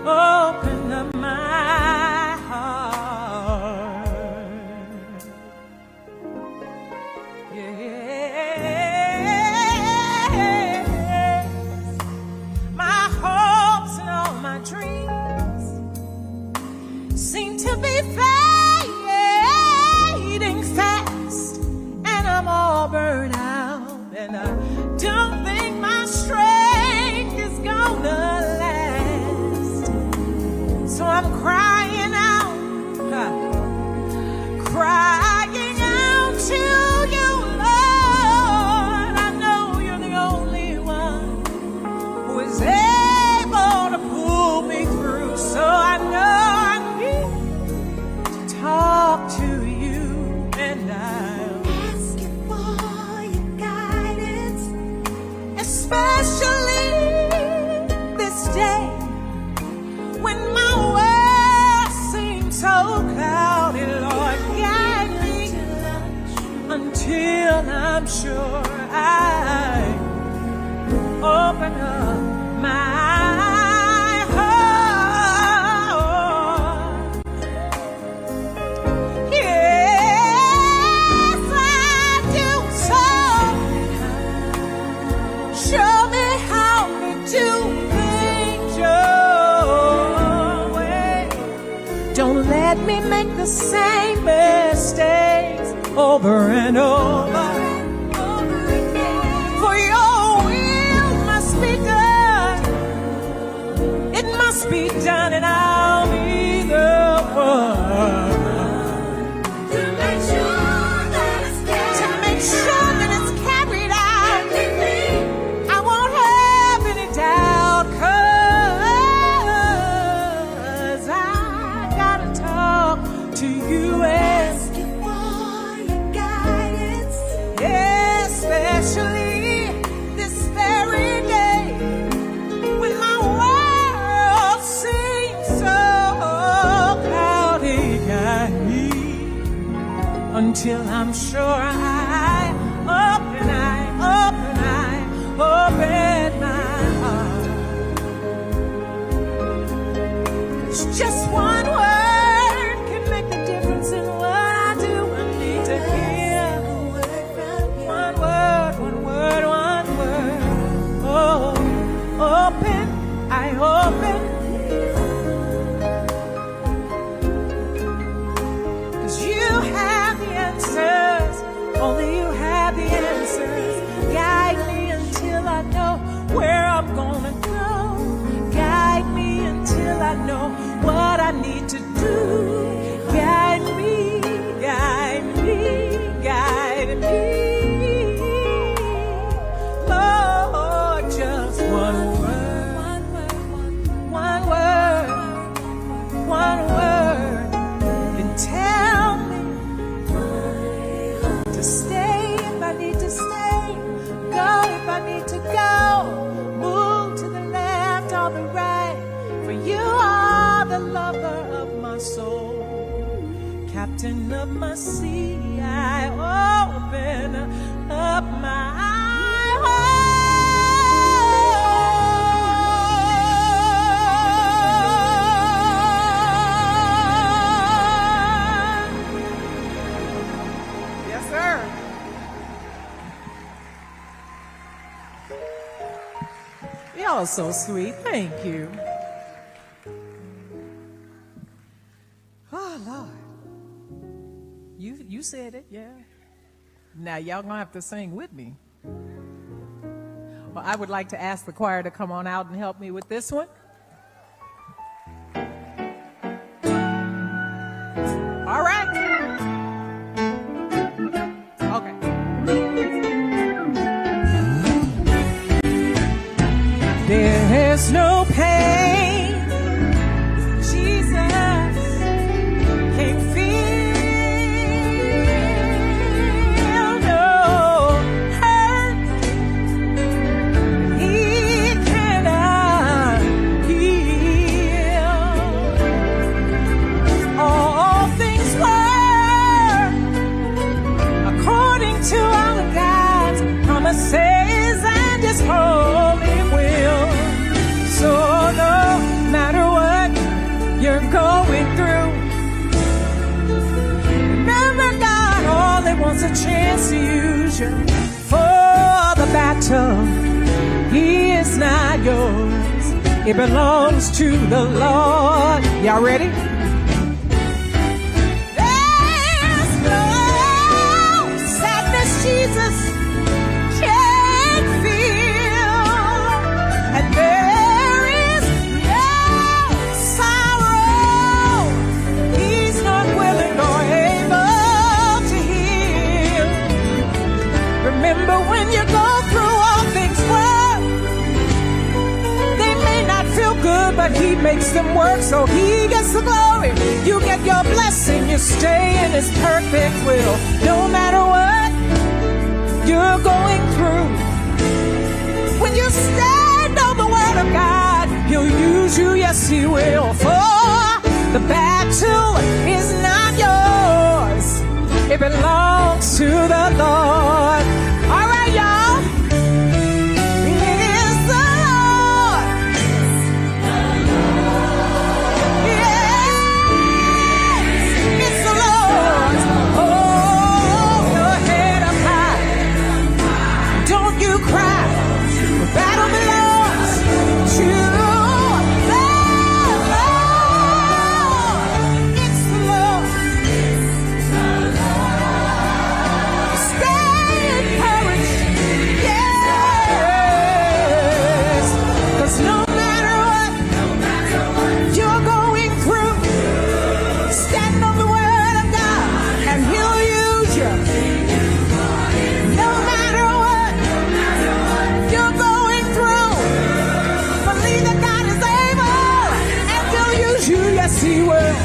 open up my heart. Yeah, my hopes and all my dreams seem to be fading fast, and I'm all burned out, and I don't think my strength is gonna last. So I'm crying out, crying out to you, Lord. I know you're the only one who is able to pull me through. So I know I need sure I open up my heart. Yes, I do. So show me how to do things your way. Don't let me make the same mistakes over and over. For your will must be done. It must be done, and I'll be the one to make sure that it's carried out. I won't have any doubt, 'cause I gotta talk to you and especially this very day when my world seems so cloudy. Guide me until I'm sure I open my heart. It's just one word can make a difference in what I do. I need to hear one word. Oh, open, I open. 'Cause you have the answers, only you have the answers. Guide me until I know where I'm gonna go. Guide me until I know what I need to do. Guide me, guide me, guide me. Lord, just one word, and tell me to stay if I need to stay, go if I need to go, move to the left or the right, for you are the lover of my soul, captain of my sea. I open up my heart. Yes, sir. Y'all are so sweet. Thank you. Oh, Lord. You said it, yeah. Now, y'all gonna have to sing with me. Well, I would like to ask the choir to come on out and help me with this one. All right. Okay. There's no pain Jesus can't feel, no hurt He cannot heal. All things work according to our God's promises and His holy will. So no matter what you're going through, remember God only wants a chance to use you for the battle. He is not yours, it belongs to the Lord. Y'all ready? There's no sadness Jesus can't feel, and there is no sorrow He's not willing or able to heal. Remember, when you go through all things well, they may not feel good, but He makes them work so He gets the glory. You get your blessing, you stay in His perfect will. No matter what you're going through, when you stand on the Word of God, He'll use you, yes He will. For the battle is not yours, it belongs to the Lord. will.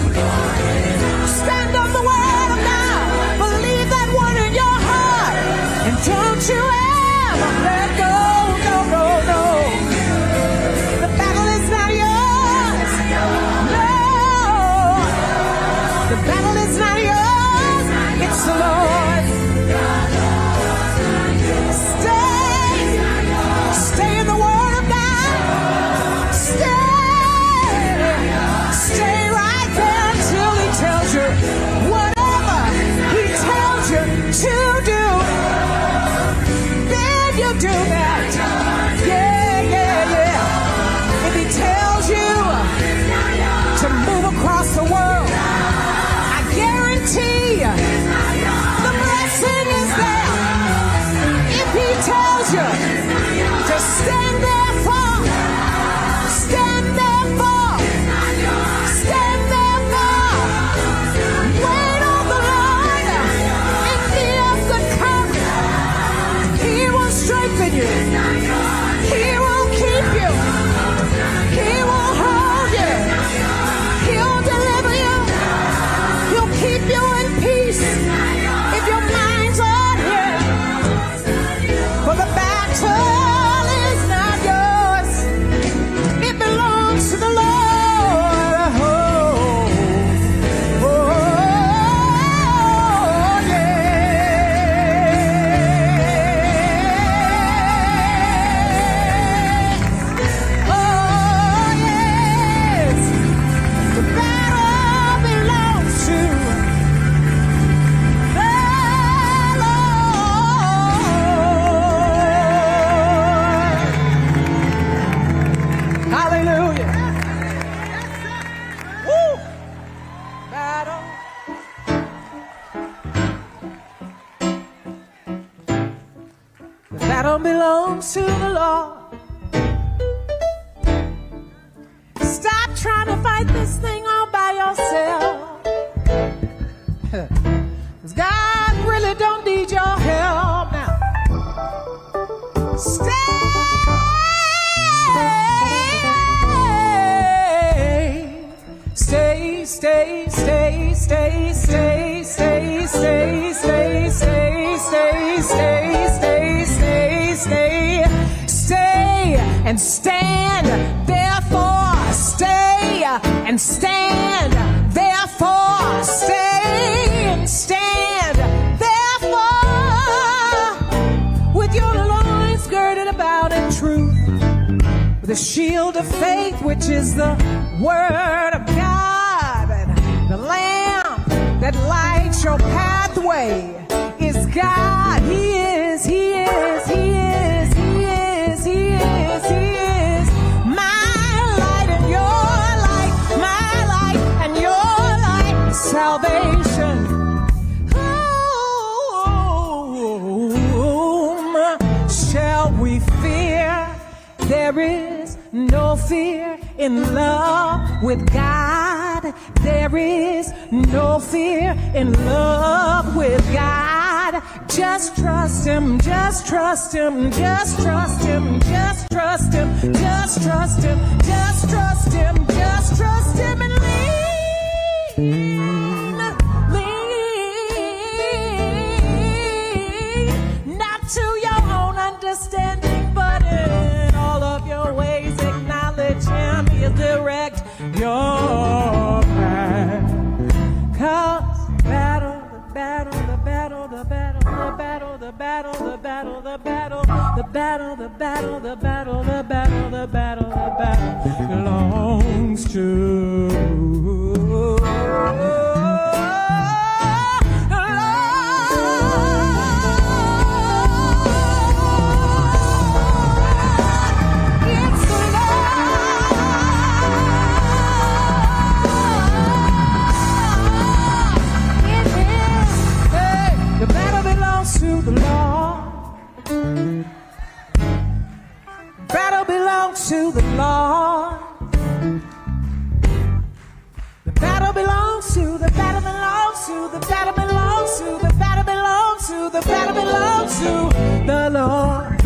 Stand on the word of God. Believe that word in your heart. And don't you ever let go. No, no, no. The battle is not yours. No. The battle is not yours. It's the Lord. Stay in the word of God. Stay right there until he tells you whatever he tells you to do. Then you do that. Yeah, yeah, yeah. If he tells you to move across the world, I guarantee you the blessing is there. If he tells you to stand there for, stand there for, stand there for. Wait on the Lord and be of good courage. He will strengthen you. He will keep you. He will hold you. He'll deliver you. He'll keep you in peace. If your mind's on him, for the battle is not yours. It belongs to the Lord. Oh, oh, yeah. Oh, yes. The battle belongs to the Lord. Hallelujah. Woo. Battle. The battle belongs to the Lord. Stop trying to fight this thing all by yourself. 'Cause God really don't need your help now. Stay, stay, stay, stay, stay, stay, stay, stay, stay, stay, stay, stay, stay, stay, stay, stay, and stand. Therefore, stay and stand. Therefore, stay and stand. Therefore, with your loins girded about in truth, with the shield of faith, which is the word of God, and the lamp that lights your pathway is God. He is, He is, He is, He is, He is, He is my light and your light, my light and your light, salvation. Whom shall we fear? There is no fear in love with God. There is no fear in love with God. Just trust Him, just trust Him, just trust Him, just trust Him, just trust Him, just trust Him, just trust Him and lean not to your own understanding, but in all of your ways acknowledge Him. He'll direct your path. 'Cause battle, the battle, the battle, the battle, the battle, the battle, the battle, the battle, the battle, the battle, the battle, the battle, the battle, the battle belongs to to the Lord. Battle belongs to the Lord. The battle belongs to, the battle belongs to, the battle belongs to, the battle belongs to, the battle belongs to the Lord.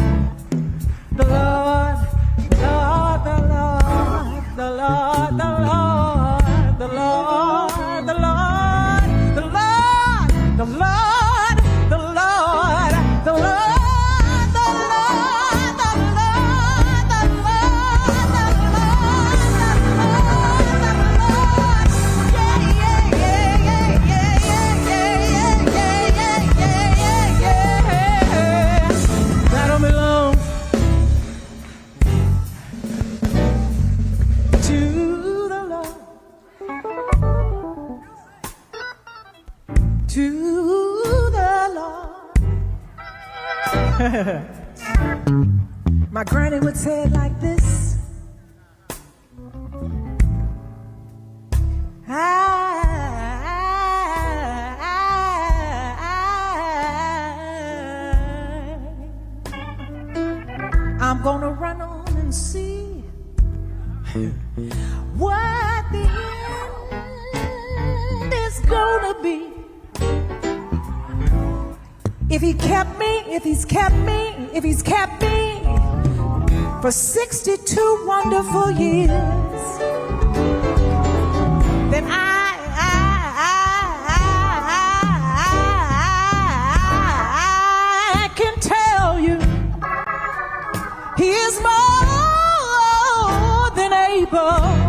The Lord, the Lord, the Lord, the Lord, the Lord, the Lord. to the Lord. My granny would say it like this. I'm gonna run on and see what the end is gonna be. If he kept me, if he's kept me, if he's kept me for 62 wonderful years, then I can tell you he is more than able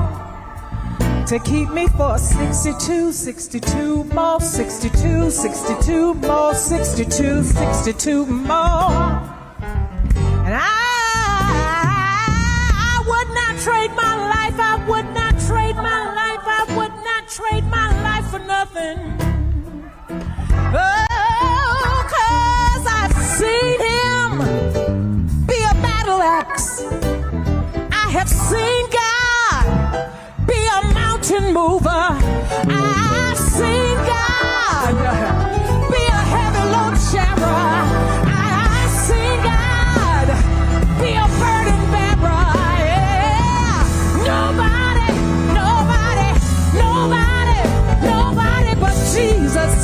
to keep me for 62, 62 more, 62, 62 more, 62, 62 more. And I would not trade my life, I would not trade my life, I would not trade my life for nothing. Oh, 'cause I've seen him be a battle axe. I have seen God be a mountain mover. I've seen God be a heavy load sharer. I've seen God be a burden bearer. Yeah. Nobody, nobody, nobody, nobody but Jesus.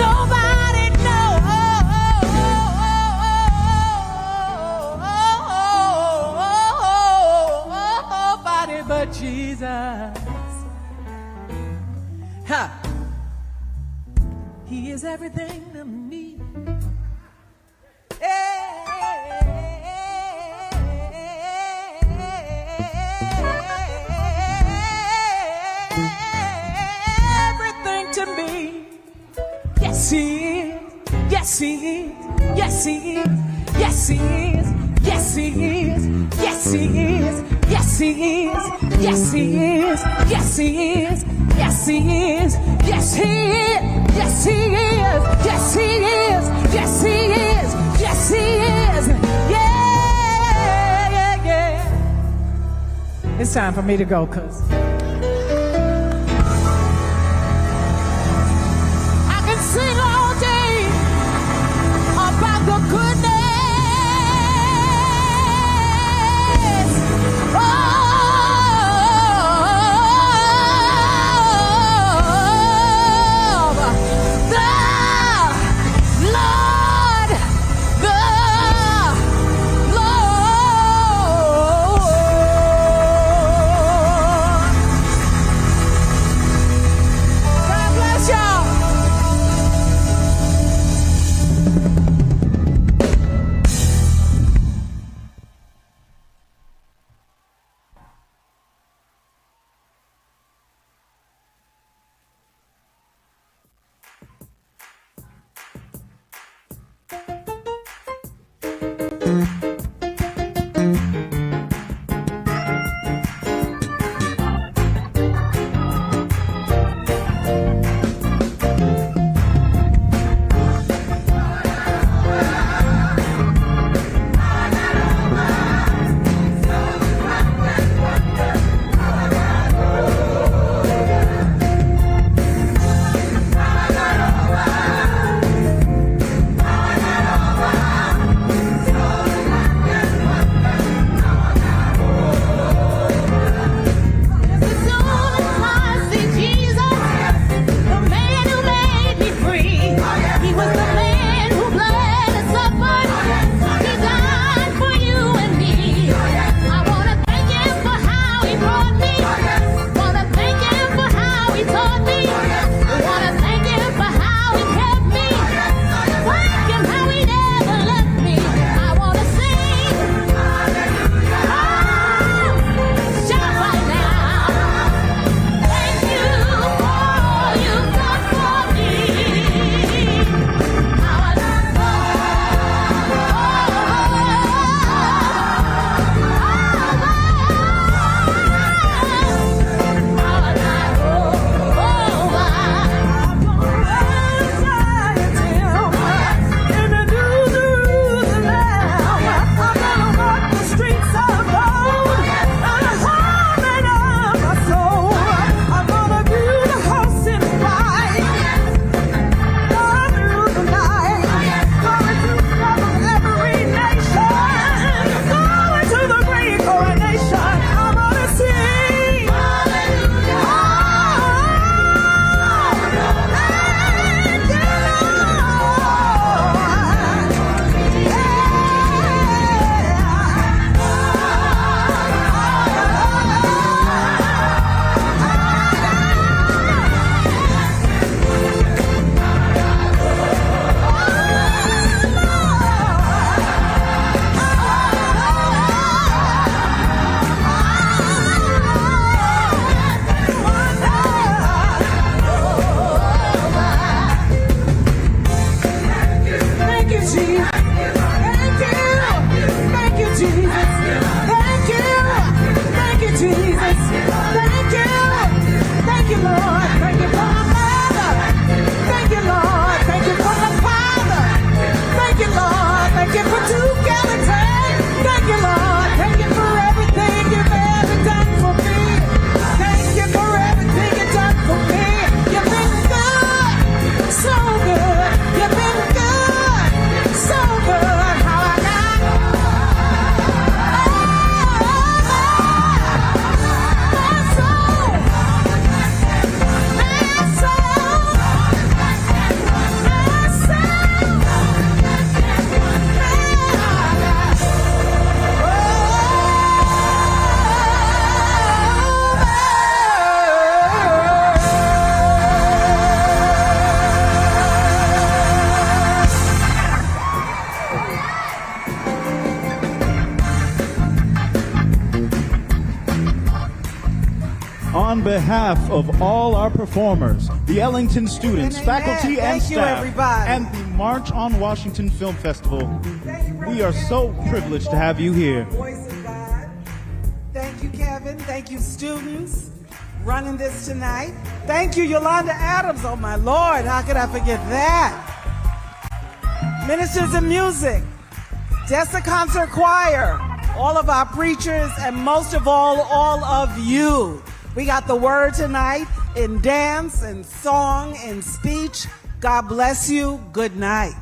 Nobody, nobody but Jesus. Ha. He is everything to me. Everything to me. Yes, he is. Yes, he is. Yes, he is. Yes, he is. Yes, he is. Yes, he is. Yes, he is. Yes, he is. Yes, he is. Yes, he is. Yes, he is. Yes, he is. Yes, he is. Yes, he is. Yes, he is. Yeah, yeah, yeah. It's time for me to go, 'cause I can sing all day about the goodness behalf of all our performers, the Ellington students, faculty, and Thank you, staff, everybody. and the March on Washington Film Festival, we are so privileged to have you here. Voice of God. Thank you, Kevin. Thank you, students, running this tonight. Thank you, Yolanda Adams. Oh, my Lord, how could I forget that? Ministers of Music, Jessa Concert Choir, all of our preachers, and most of all of you. We got the word tonight in dance and song and speech. God bless you. Good night.